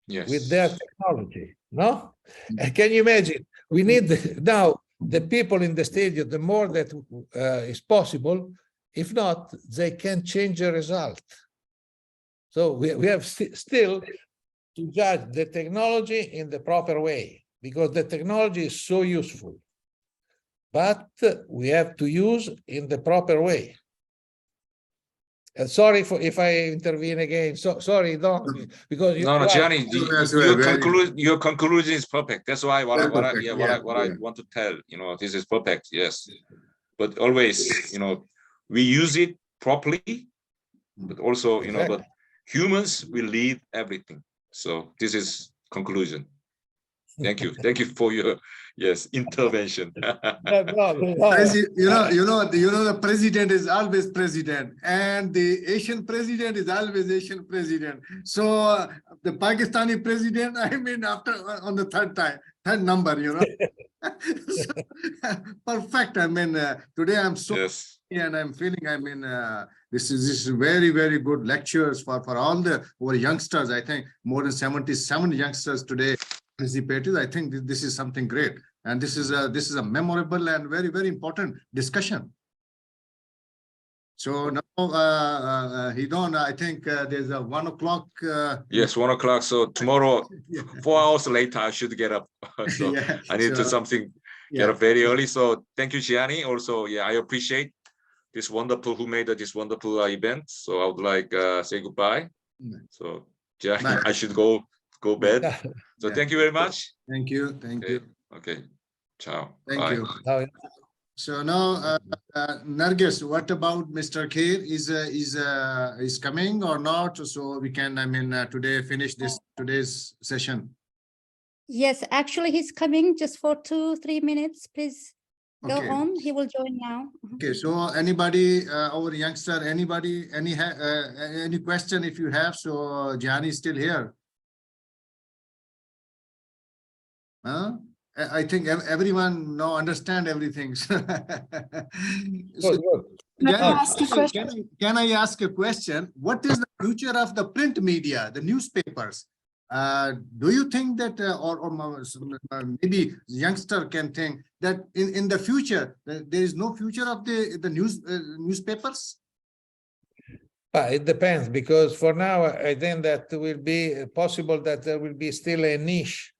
A: with their technology, no? And can you imagine? We need now the people in the stadium, the more that is possible. If not, they can change the result. So we have still to judge the technology in the proper way, because the technology is so useful. But we have to use in the proper way. Sorry if I intervene again. So sorry, don't, because
D: No, Gianni, your conclusion is perfect. That's why what I want to tell. This is perfect. Yes, but always, we use it properly, but also, but humans will lead everything. So this is conclusion. Thank you. Thank you for your intervention.
B: The president is always president, and the Asian president is always Asian president. So the Pakistani president, I mean, after on the third number, So, perfect. I mean, today I'm so happy and I'm feeling. I mean, this is very, very good lectures for all our youngsters. I think more than 77 youngsters today participated. I think this is something great, and this is a memorable and very, very important discussion. So now, Hidon, I think there's a 1 o'clock.
D: Yes, 1 o'clock. So tomorrow, 4 hours later, I should get up. So I need to get up very early. So thank you, Gianni. Also, I appreciate this who made this wonderful event. So I would like say goodbye. So Gianni, I should go bed. So thank you very much.
B: Thank you. Thank you.
D: Okay. Ciao.
B: Thank
D: Bye.
B: you. So now, Nargis, what about Mr. Khair? Is coming or not? So we can, I mean, today finish today's session.
C: Yes, actually, he's coming just for 2-3 minutes. Please go on. He will join now.
B: Okay. So anybody, our youngster, anybody, any question if you have? So Gianni is still here. Huh? I think everyone now understand everything. So, can I ask a question? What is the future of the print media, the newspapers? Do you think that, or maybe youngster can think that in the future there is no future of the newspapers?
A: It depends, because for now I think that it will be possible that there will be still a niche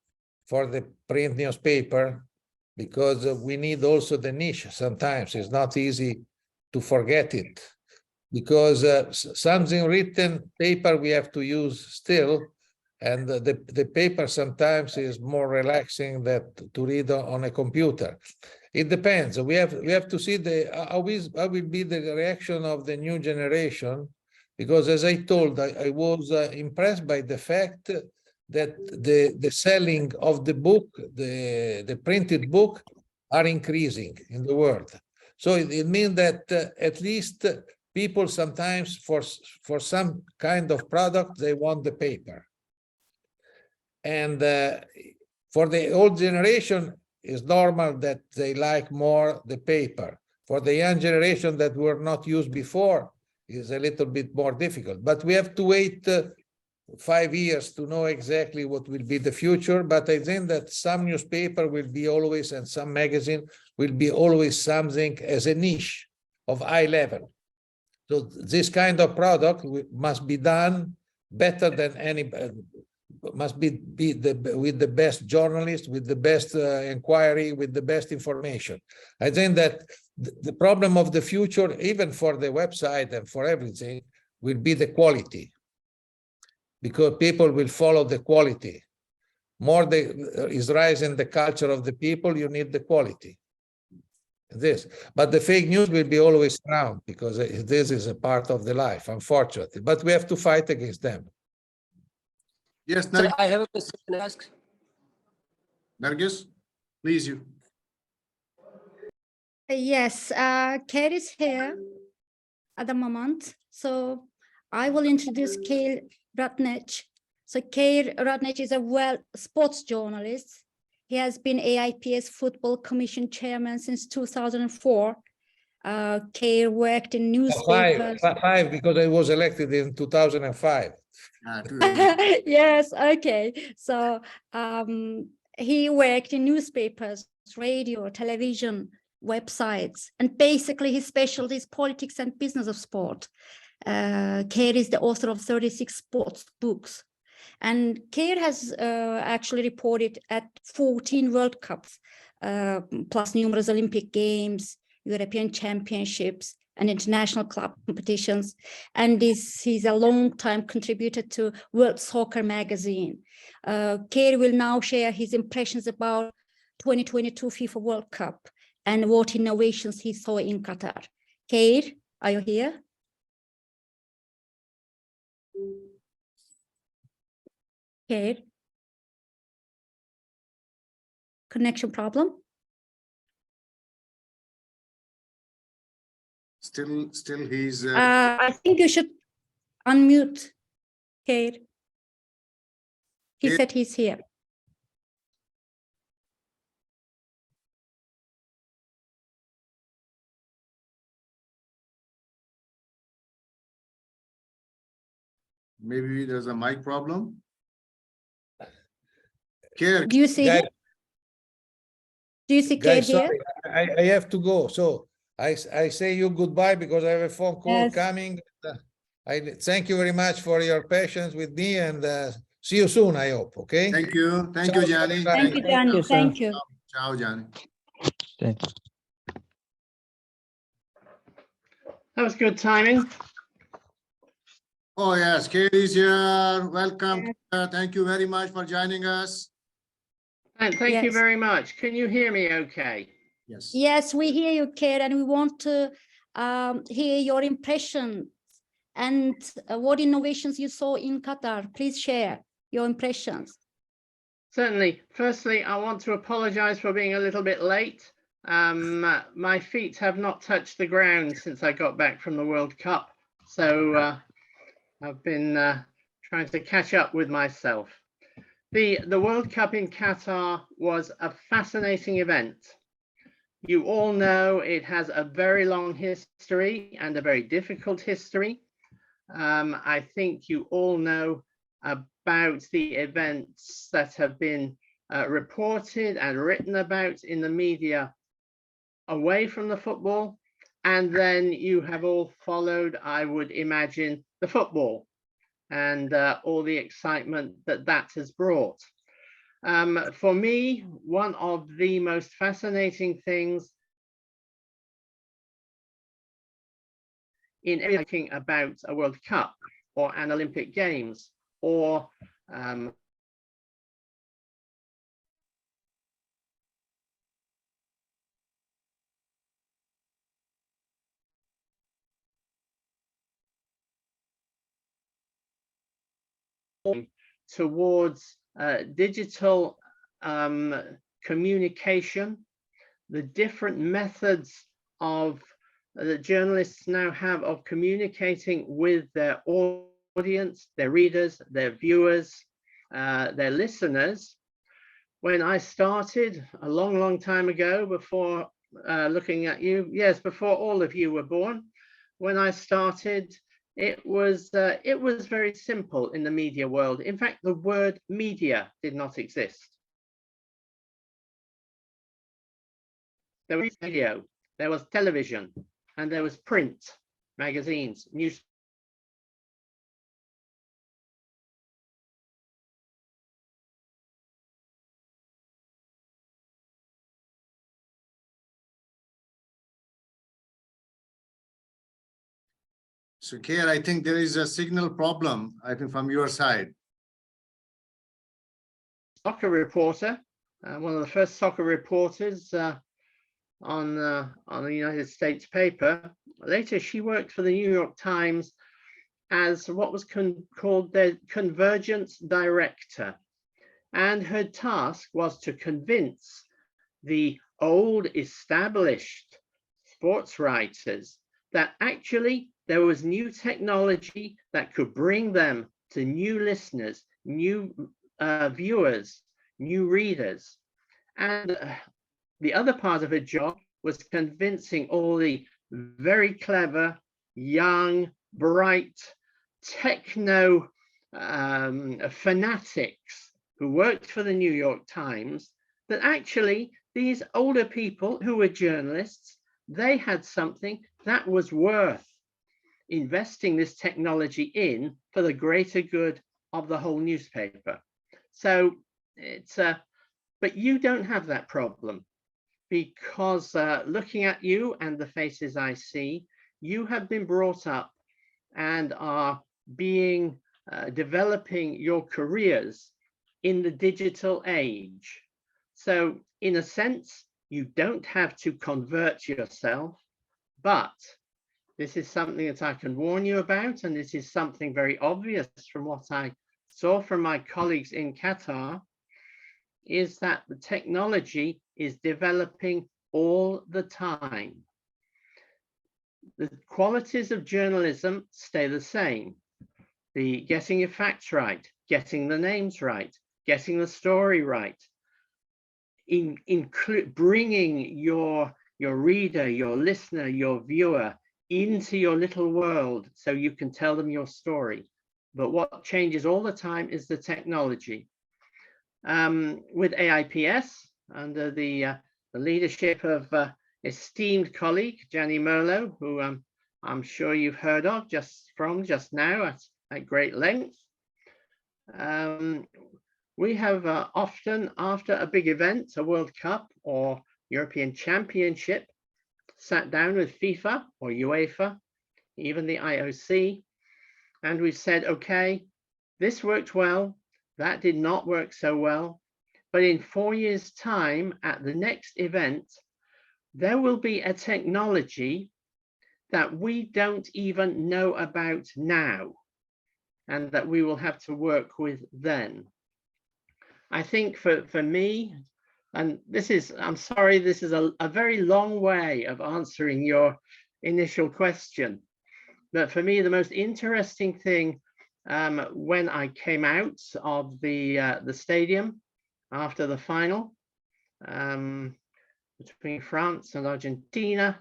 A: for the print newspaper, because we need also the niche. Sometimes it's not easy to forget it, because something written paper we have to use still, and the paper sometimes is more relaxing than to read on a computer. It depends. We have to see how will be the reaction of the new generation, because as I told, I was impressed by the fact that the selling of the book, the printed book, are increasing in the world. So it means that at least people sometimes for some kind of product, they want the paper. And for the old generation, it's normal that they like more the paper. For the young generation that were not used before, is a little bit more difficult. But we have to wait 5 years to know exactly what will be the future. But I think that some newspaper will be always, and some magazine will be always something as a niche of high level. So this kind of product must be done better than any, must be with the best journalists, with the best inquiry, with the best information. I think that the problem of the future, even for the website and for everything, will be the quality, because people will follow the quality. More is rising the culture of the people, you need the quality. But the fake news will be always around, because this is a part of the life, unfortunately. But we have to fight against them.
B: Yes,
E: Sir, I have a question to ask.
B: Nargis, please you.
C: Yes, Kate is here at the moment. So I will introduce Kate Ratnech. So Kate Ratnech is a sports journalist. He has been AIPS Football Commission Chairman since 2004. Kate worked in newspapers.
A: Five, because I was elected in 2005.
C: Yes, okay. So he worked in newspapers, radio, television, websites, and basically his specialty is politics and business of sport. Keir is the author of 36 sports books. And Keir has actually reported at 14 World Cups, plus numerous Olympic Games, European Championships, and international club competitions. And he's a long-time contributor to World Soccer magazine. Keir will now share his impressions about 2022 FIFA World Cup and what innovations he saw in Qatar. Keir, are you here? Keir? Connection problem?
B: Still he's.
C: I think you should unmute Keir. He said he's here.
B: Maybe there's a mic problem. Keir,
C: Do you see him? Do you see Keir here?
A: Sorry, I have to go. So I say you goodbye because I have a phone call
C: Yes.
A: coming. I thank you very much for your patience with me, and see you soon, I hope. Okay.
B: thank you,
A: Ciao,
B: Gianni.
C: Thank you, Gianni. Thank you.
B: Ciao, Gianni.
F: Thank you.
E: That was good timing.
B: Oh yes, Keir is here. Welcome.
C: Yes.
B: Thank you very much for joining us.
E: And thank you
C: Yes.
E: very much. Can you hear me okay?
B: Yes.
C: Yes, we hear you, Keir, and we want to hear your impressions and what innovations you saw in Qatar. Please share your impressions.
E: Certainly. Firstly, I want to apologize for being a little bit late. My feet have not touched the ground since I got back from the World Cup. So I've been trying to catch up with myself. The World Cup in Qatar was a fascinating event. You all know it has a very long history and a very difficult history. I think you all know about the events that have been reported and written about in the media away from the football. And then you have all followed, I would imagine, the football and all the excitement that that has brought. For me, one of the most fascinating things in thinking about a World Cup or an Olympic Games or towards digital communication, the different methods of that journalists now have of communicating with their audience, their readers, their viewers, their listeners. when I started a long time ago, before looking at you, yes, before all of you were born, when I started, it was very simple in the media world. In fact, the word media did not exist. There was radio, there was television, and there was print, magazines, news.
B: So Khair, I think there is a signal problem, I think, from your side.
E: Soccer reporter, one of the first soccer reporters on the United States paper. Later, she worked for the New York Times as what was called the convergence director. And her task was to convince the old established sports writers that actually there was new technology that could bring them to new listeners, new viewers, new readers. And the other part of her job was convincing all the very clever, young, bright, techno fanatics who worked for the New York Times that actually these older people who were journalists, they had something that was worth investing this technology in for the greater good of the whole newspaper. So it's but you don't have that problem, because looking at you and the faces I see, you have been brought up and are being developing your careers in the digital age. So in a sense, you don't have to convert yourself, but this is something that I can warn you about, and this is something very obvious from what I saw from my colleagues in Qatar, is that the technology is developing all the time. The qualities of journalism stay the same. The getting your facts right, getting the names right, getting the story right, bringing your reader, your listener, your viewer into your little world so you can tell them your story. But what changes all the time is the technology. With AIPS, under the leadership of esteemed colleague Gianni Merlo, who I'm sure you've heard of just now at great length. We have often, after a big event, a World Cup or European Championship, sat down with FIFA or UEFA, even the IOC, and we've said, okay, this worked well, that did not work so well, but in 4 years' time at the next event, there will be a technology that we don't even know about now, and that we will have to work with then. I think for me, and this is, I'm sorry, this is a very long way of answering your initial question, but for me, the most interesting thing when I came out of the stadium after the final between France and Argentina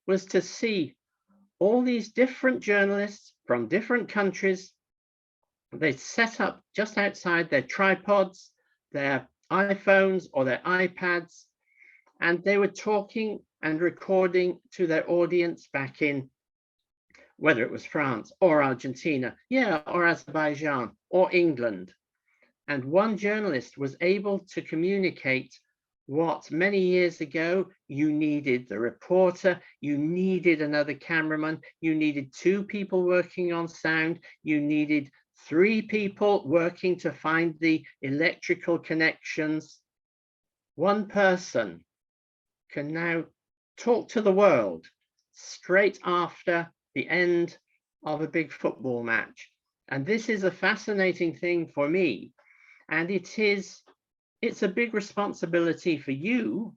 E: was to see all these different journalists from different countries. They set up just outside their tripods, their iPhones or their iPads, and they were talking and recording to their audience back in, whether it was France or Argentina, or Azerbaijan or England. And one journalist was able to communicate what many years ago you needed the reporter, you needed another cameraman, you needed 2 people working on sound, you needed 3 people working to find the electrical connections. One person can now talk to the world straight after the end of a big football match. And this is a fascinating thing for me. And it's a big responsibility for you,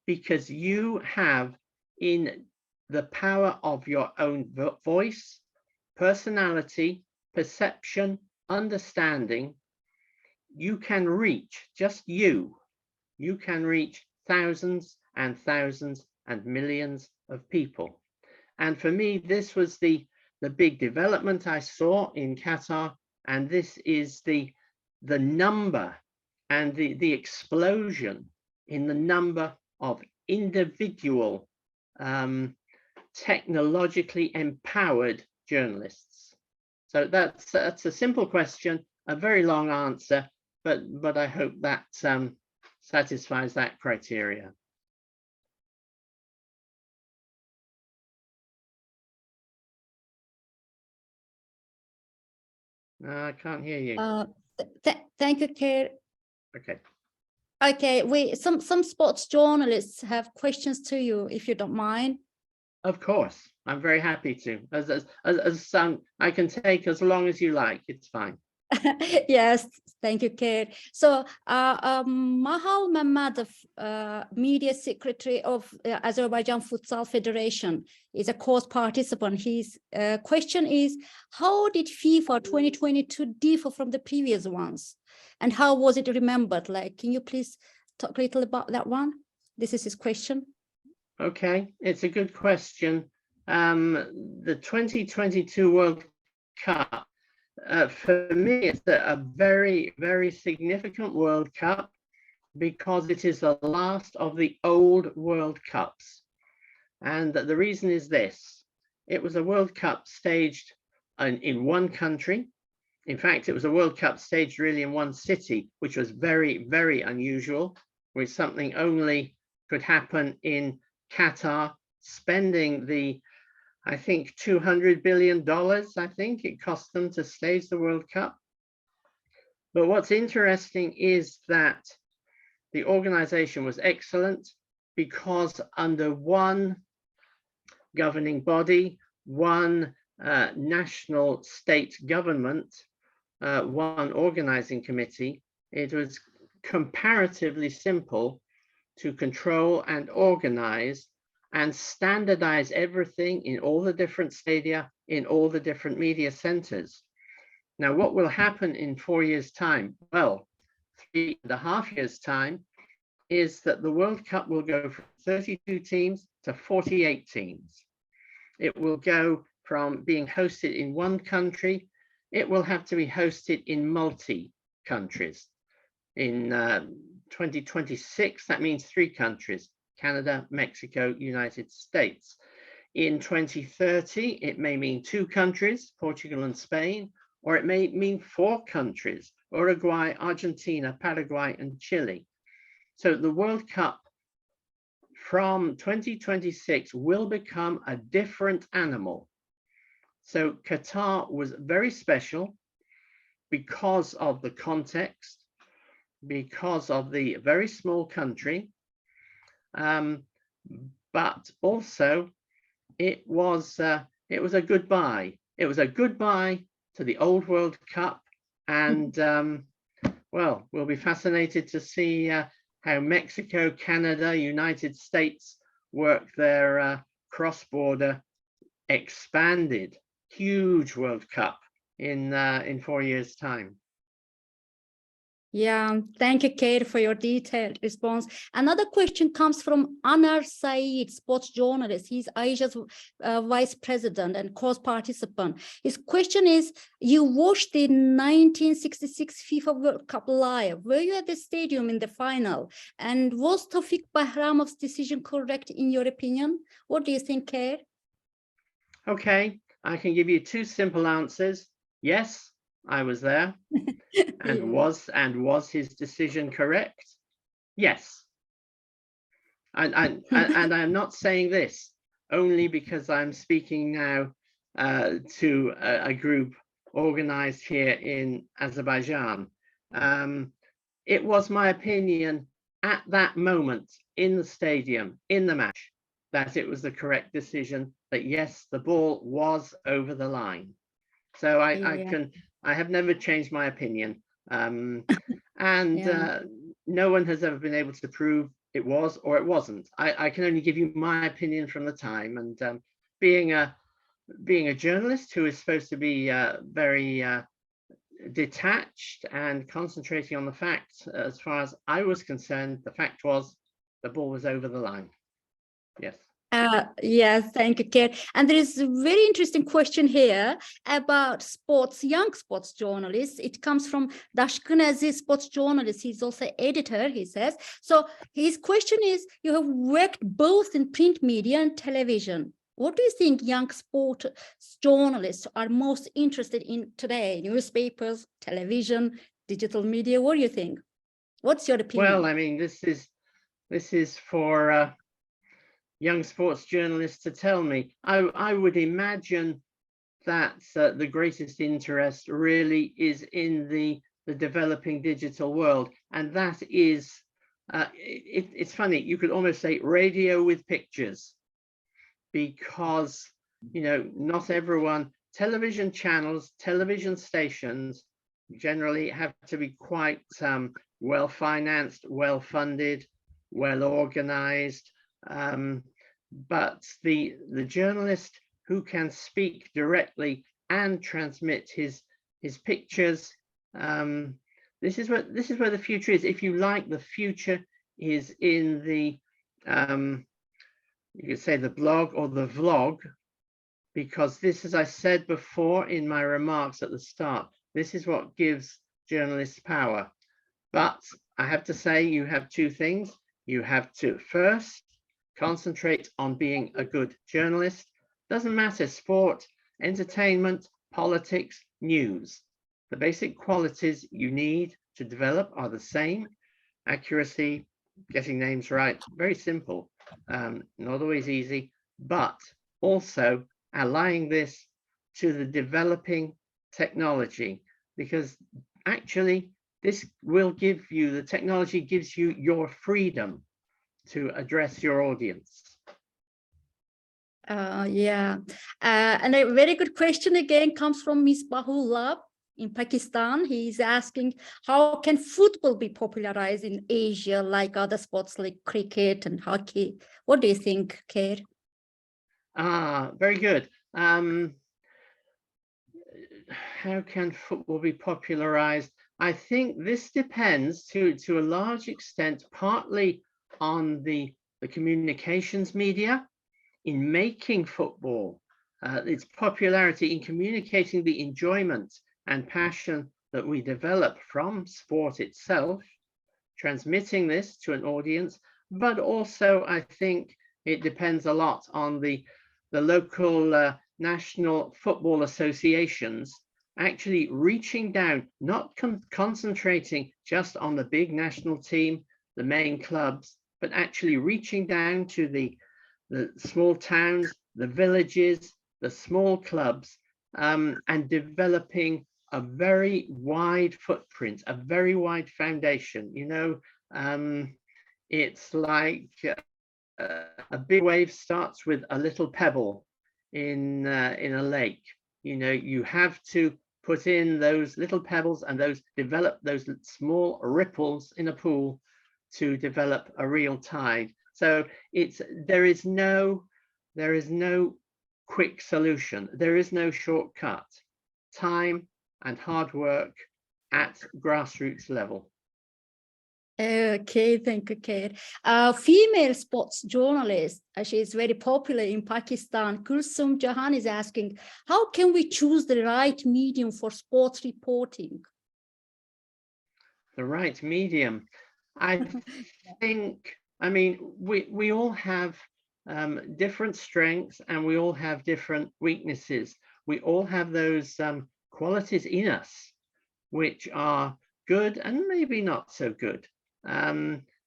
E: because you have in the power of your own voice, personality, perception, understanding, you can reach, just you can reach thousands and thousands and millions of people. And for me, this was the big development I saw in Qatar. And this is the number and the explosion in the number of individual technologically empowered journalists. So that's a simple question, a very long answer, but I hope that satisfies that criteria. I can't hear you.
C: Thank you, Chair.
E: Okay.
C: Okay, some sports journalists have questions to you, if you don't mind.
E: Of course, I'm very happy to. As I can take as long as you like. It's fine.
C: Yes, thank you, Chair. So Mahal Mammadov, media secretary of Azerbaijan Futsal Federation, is a course participant. His question is, how did FIFA 2022 differ from the previous ones? And how was it remembered? Like, can you please talk a little about that one? This is his question.
E: Okay, it's a good question. The 2022 World Cup, for me, it's a very, very significant World Cup because it is the last of the old World Cups. And the reason is this: it was a World Cup staged in one country. In fact, it was a World Cup staged really in one city, which was very, very unusual, which something only could happen in Qatar, spending I think $200 billion, I think it cost them to stage the World Cup. But what's interesting is that the organization was excellent because under one governing body, one national state government, one organizing committee, it was comparatively simple to control and organize and standardize everything in all the different stadia, in all the different media centers. Now, what will happen in 4 years' time? Well, 3.5 years' time is that the World Cup will go from 32 teams to 48 teams. It will go from being hosted in one country, it will have to be hosted in multi-countries. In 2026, that means 3 countries: Canada, Mexico, United States. In 2030, it may mean 2 countries, Portugal and Spain, or it may mean 4 countries, Uruguay, Argentina, Paraguay, and Chile. So the World Cup from 2026 will become a different animal. So Qatar was very special because of the context, because of the very small country, but also it was a goodbye. It was a goodbye to the old World Cup, and well, we'll be fascinated to see how Mexico, Canada, United States work their cross-border expanded huge World Cup in 4 years' time.
C: Yeah, thank you, Kate, for your detailed response. Another question comes from Anar Saeed, sports journalist. He's Asia's vice president and course participant. His question is, you watched the 1966 FIFA World Cup live. Were you at the stadium in the final? And was Tawfiq Bahramov's decision correct in your opinion? What do you think, Kate?
E: Okay, I can give you 2 simple answers. Yes, I was there. And was his decision correct? Yes. And I'm not saying this only because I'm speaking now to a group organized here in Azerbaijan. It was my opinion at that moment in the stadium, in the match, that it was the correct decision, that yes, the ball was over the line. So I have never changed my opinion. No one has ever been able to prove it was or it wasn't. I can only give you my opinion from the time. And being a journalist who is supposed to be very detached and concentrating on the facts. As far as I was concerned, the fact was the ball was over the line. Yes.
C: Yes, thank you, Kate. And there is a very interesting question here about sports, young sports journalists. It comes from Dashkenazi sports journalist. He's also editor, he says. So his question is, you have worked both in print media and television. What do you think young sports journalists are most interested in today? Newspapers, television, digital media? What do you think? What's your opinion?
E: Well, I mean, this is for young sports journalists to tell me. I would imagine that the greatest interest really is in the developing digital world, and that is it's funny, you could almost say radio with pictures, because not everyone, television channels, television stations generally have to be quite well financed, well funded, well organized. But the journalist who can speak directly and transmit his pictures, this is where the future is. If you like, the future is in the you could say the blog or the vlog, because this, as I said before in my remarks at the start, this is what gives journalists power. But I have to say, you have two things. You have to first concentrate on being a good journalist. Doesn't matter, sport, entertainment, politics, news. The basic qualities you need to develop are the same. Accuracy, getting names right, very simple, not always easy, but also allying this to the developing technology, because actually this will give you, the technology gives you your freedom to address your audience.
C: Yeah, and a very good question again comes from Misbahullah in Pakistan. He's asking, how can football be popularized in Asia like other sports like cricket and hockey? What do you think, Kate?
E: Very good. How can football be popularized? I think this depends to a large extent, partly on the communications media in making football, its popularity in communicating the enjoyment and passion that we develop from sport itself, transmitting this to an audience. But also, I think it depends a lot on the local national football associations actually reaching down, not concentrating just on the big national team, the main clubs, but actually reaching down to the small towns, the villages, the small clubs, and developing a very wide footprint, a very wide foundation. It's like a big wave starts with a little pebble in a lake. You have to put in those little pebbles and develop those small ripples in a pool to develop a real tide. So there is no quick solution. There is no shortcut. Time and hard work at grassroots level.
C: Okay, thank you, Kate. Female sports journalist, she is very popular in Pakistan. Kulsum Jahan is asking, how can we choose the right medium for sports reporting?
E: The right medium. I think, we all have different strengths and we all have different weaknesses. We all have those qualities in us which are good and maybe not so good.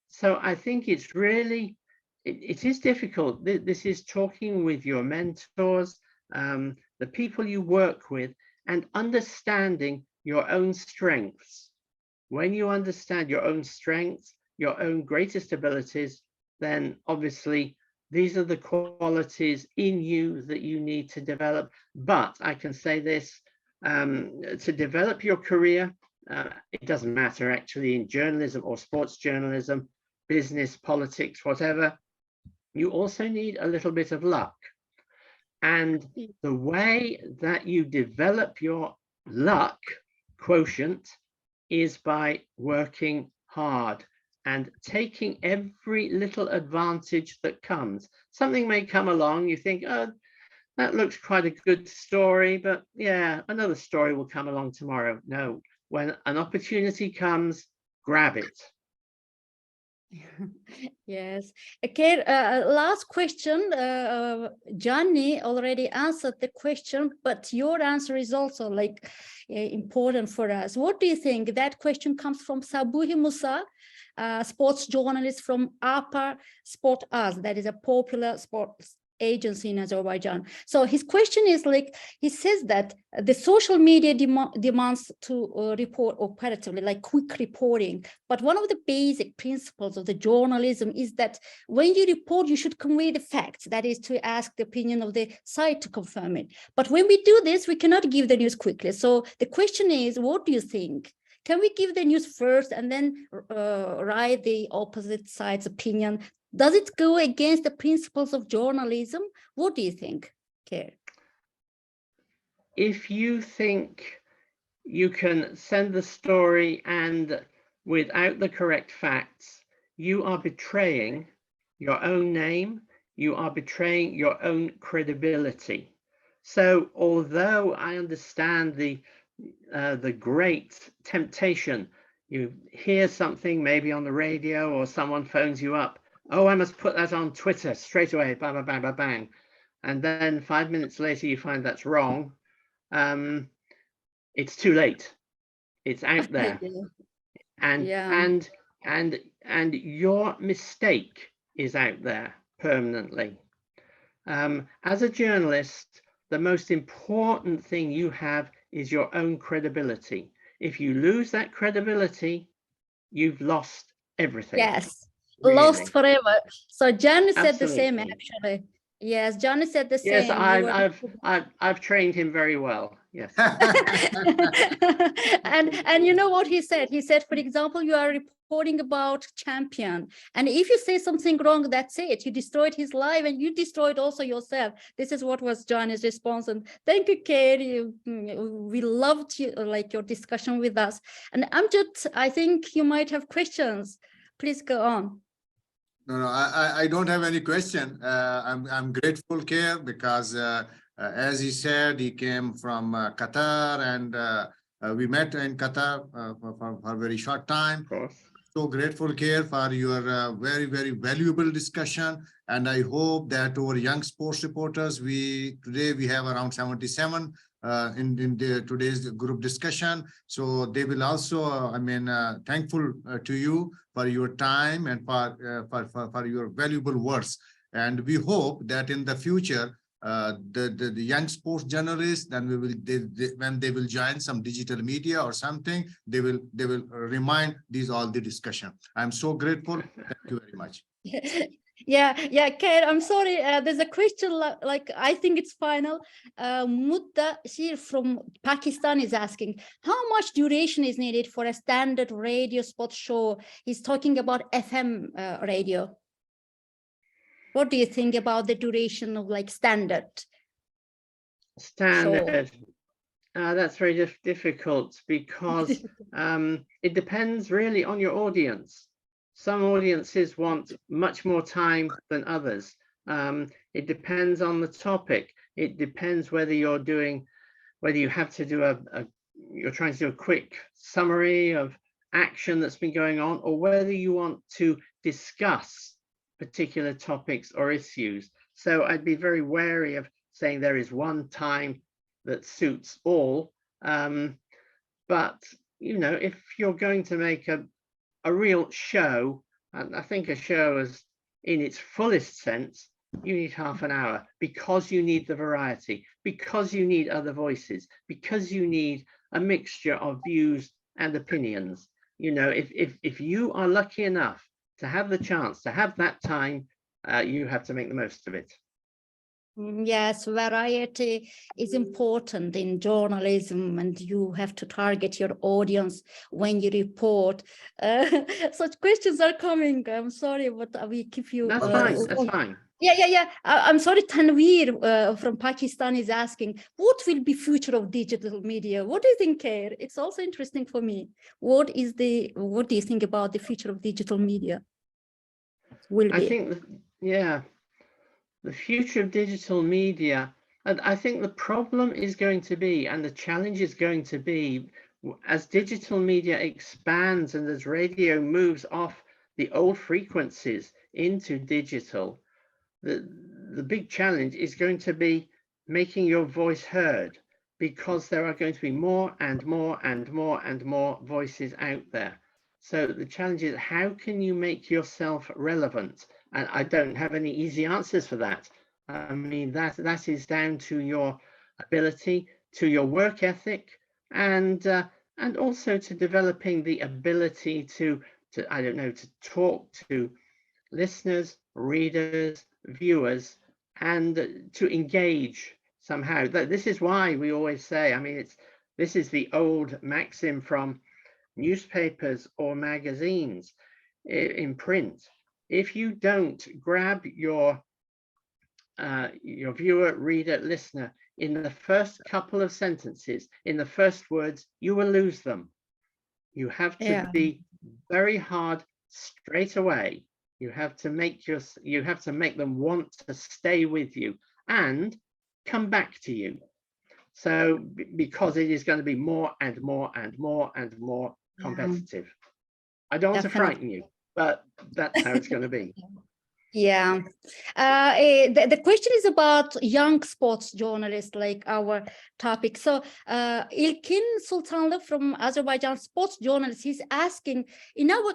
E: So I think it's really, it is difficult. This is talking with your mentors, the people you work with, and understanding your own strengths. When you understand your own strengths, your own greatest abilities, then obviously these are the qualities in you that you need to develop. But I can say this, to develop your career, it doesn't matter actually in journalism or sports journalism, business, politics, whatever, you also need a little bit of luck. And the way that you develop your luck quotient is by working hard and taking every little advantage that comes. Something may come along, you think, oh, that looks quite a good story, but yeah, another story will come along tomorrow. No, when an opportunity comes, grab it.
C: Yes. Okay, last question. Johnny already answered the question, but your answer is also like important for us. What do you think? That question comes from Sabuhi Musa, sports journalist from APA Sport Us, that is a popular sports agency in Azerbaijan. So his question is like, he says that the social media demands to report operatively, like quick reporting. But one of the basic principles of the journalism is that when you report, you should convey the facts. That is to ask the opinion of the site to confirm it. But when we do this, we cannot give the news quickly. So the question is, what do you think? Can we give the news first and then write the opposite side's opinion? Does it go against the principles of journalism? What do you think, Keir?
E: If you think you can send the story and without the correct facts, you are betraying your own name, you are betraying your own credibility. So although I understand the great temptation, you hear something maybe on the radio or someone phones you up, oh, I must put that on Twitter straight away, bang, bang, bang, bang, bang. And then 5 minutes later, you find that's wrong. It's too late. It's out there. And your mistake is out there permanently. As a journalist, the most important thing you have is your own credibility. If you lose that credibility, you've lost everything.
C: Yes.
E: Really.
C: Lost forever. So Johnny said the same,
E: Absolutely.
C: actually. Yes, Johnny said the
E: Yes,
C: same.
E: I've trained him very well. Yes.
C: and you know what he said? He said, for example, you are reporting about champion, and if you say something wrong, that's it. You destroyed his life, and you destroyed also yourself. This is what was Johnny's response. And thank you, Keir. We loved you, like your discussion with us. And Amjad, I think you might have questions. Please go on.
B: No, I don't have any question. I'm grateful, Keir, because as he said, he came from Qatar, and we met in Qatar for a very short time.
E: Of course.
B: So grateful, Keir, for your very, very valuable discussion. And I hope that our young sports reporters, today we have around 77 in today's group discussion. So they will also, thankful to you for your time and for your valuable words. And we hope that in the future, the young sports journalists, then when they will join some digital media or something, they will remind all the discussion. I'm so grateful. Thank you very much.
C: Yeah, Keir, I'm sorry. There's a question, like I think it's final. Mutta Shir from Pakistan is asking, how much duration is needed for a standard radio spot show? He's talking about FM radio. What do you think about the duration of like standard?
E: Standard. That's very difficult because it depends really on your audience. Some audiences want much more time than others. It depends on the topic. It depends whether you have to do you're trying to do a quick summary of action that's been going on, or whether you want to discuss particular topics or issues. So I'd be very wary of saying there is one time that suits all. But, you know, if you're going to make a real show, and I think a show is in its fullest sense, you need half an hour, because you need the variety, because you need other voices, because you need a mixture of views and opinions. You know, if you are lucky enough to have the chance to have that time, you have to make the most of it.
C: Yes, variety is important in journalism, and you have to target your audience when you report. Such questions are coming. I'm sorry, but we keep you.
E: That's fine. That's fine.
C: I'm sorry, Tanveer from Pakistan is asking, what will be future of digital media? What do you think, Khair? It's also interesting for me. What do you think about the future of digital media?
E: I think, the future of digital media, and I think the problem is going to be, and the challenge is going to be, as digital media expands and as radio moves off the old frequencies into digital, the big challenge is going to be making your voice heard, because there are going to be more and more and more and more voices out there. So the challenge is, how can you make yourself relevant? And I don't have any easy answers for that. I mean, that is down to your ability, to your work ethic, and also to developing the ability to I don't know, to talk to listeners, readers, viewers, and to engage somehow. This is why we always say, I mean, this is the old maxim from newspapers or magazines in print. If you don't grab your viewer, reader, listener in the first couple of sentences, in the first words, you will lose them. You have to be very hard straight away. You have to make them want to stay with you and come back to you. So because it is going to be more and more and more and more competitive. I don't want to frighten you, but that's how it's going to be.
C: Yeah. The question is about young sports journalists, like our topic. So Ilkin Sultanlı from Azerbaijan, sports journalist, he's asking,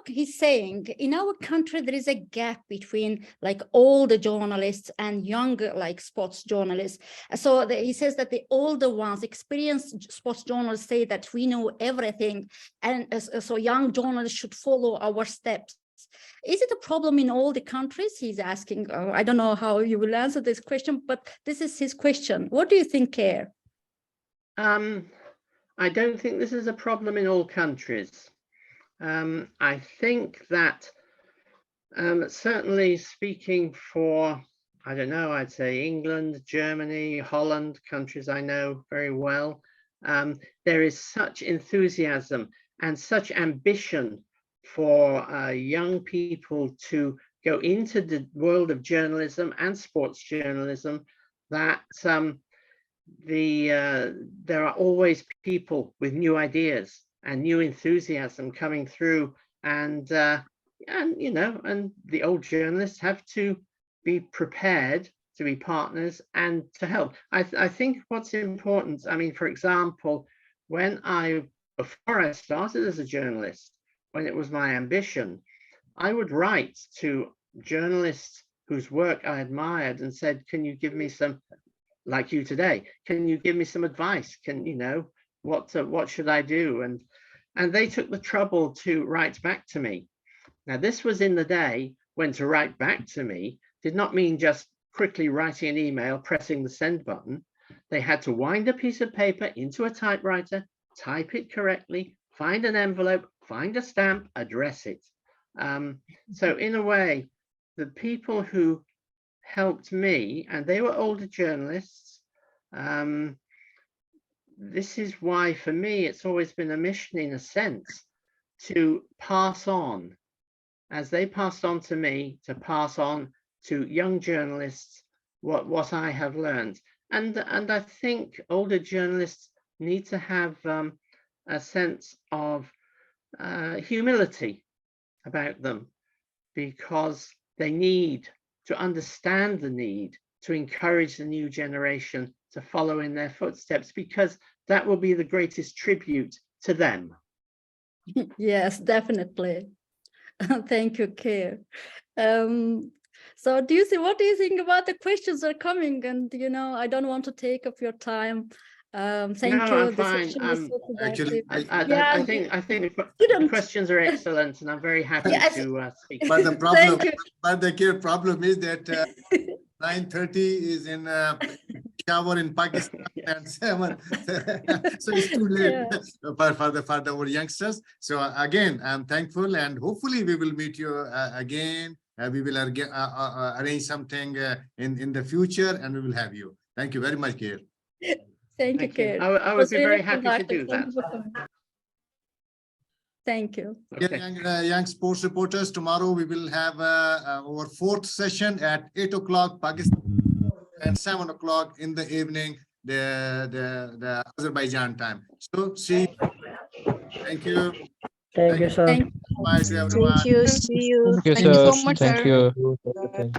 C: he's saying, in our country, there is a gap between like older journalists and younger like sports journalists. So he says that the older ones, experienced sports journalists, say that we know everything. And so young journalists should follow our steps. Is it a problem in all the countries? He's asking. I don't know how you will answer this question, but this is his question. What do you think, Khair?
E: I don't think this is a problem in all countries. I think that certainly speaking for, I don't know, I'd say England, Germany, Holland, countries I know very well, there is such enthusiasm and such ambition for young people to go into the world of journalism and sports journalism that there are always people with new ideas and new enthusiasm coming through, and you know, and the old journalists have to be prepared to be partners and to help. I think what's important, I mean, for example, before I started as a journalist, when it was my ambition, I would write to journalists whose work I admired and said, can you give me some, like you today, can you give me some advice? Can you know, what should I do? And they took the trouble to write back to me. Now, this was in the day when to write back to me did not mean just quickly writing an email, pressing the send button. They had to wind a piece of paper into a typewriter, type it correctly, find an envelope, find a stamp, address it. So in a way, the people who helped me, and they were older journalists, this is why for me it's always been a mission in a sense to pass on, as they passed on to me, to pass on to young journalists what I have learned. And I think older journalists need to have a sense of humility about them, because they need to understand the need to encourage the new generation to follow in their footsteps, because that will be the greatest tribute to them.
C: Yes, definitely. Thank you, Khair. So what do you think about the questions that are coming? And, you know, I don't want to take up your time. Thank you.
E: I'm fine.
B: Actually,
E: I think the questions are excellent, and I'm very happy to speak.
B: But the problem is that 9:30 is in Peshawar in Pakistan and 7, so it's too late for our youngsters. So again, I'm thankful, and hopefully we will meet you again we will arrange something in the future, and we will have you. Thank you very much, Gail.
C: Thank you,
E: Thank you.
C: Kate.
E: I would be very happy to do that.
C: Thank you.
E: Okay.
B: Young sports reporters, tomorrow we will have our 4th session at 8 o'clock Pakistan and 7 o'clock in the evening, the Azerbaijan time. So see you. Thank you.
G: Thank you, sir.
C: Thank
B: Bye to everyone.
H: Thank you. See you.
G: Thank you,
H: Thank you
G: sir.
H: so much,
G: Thank
H: sir.
G: you.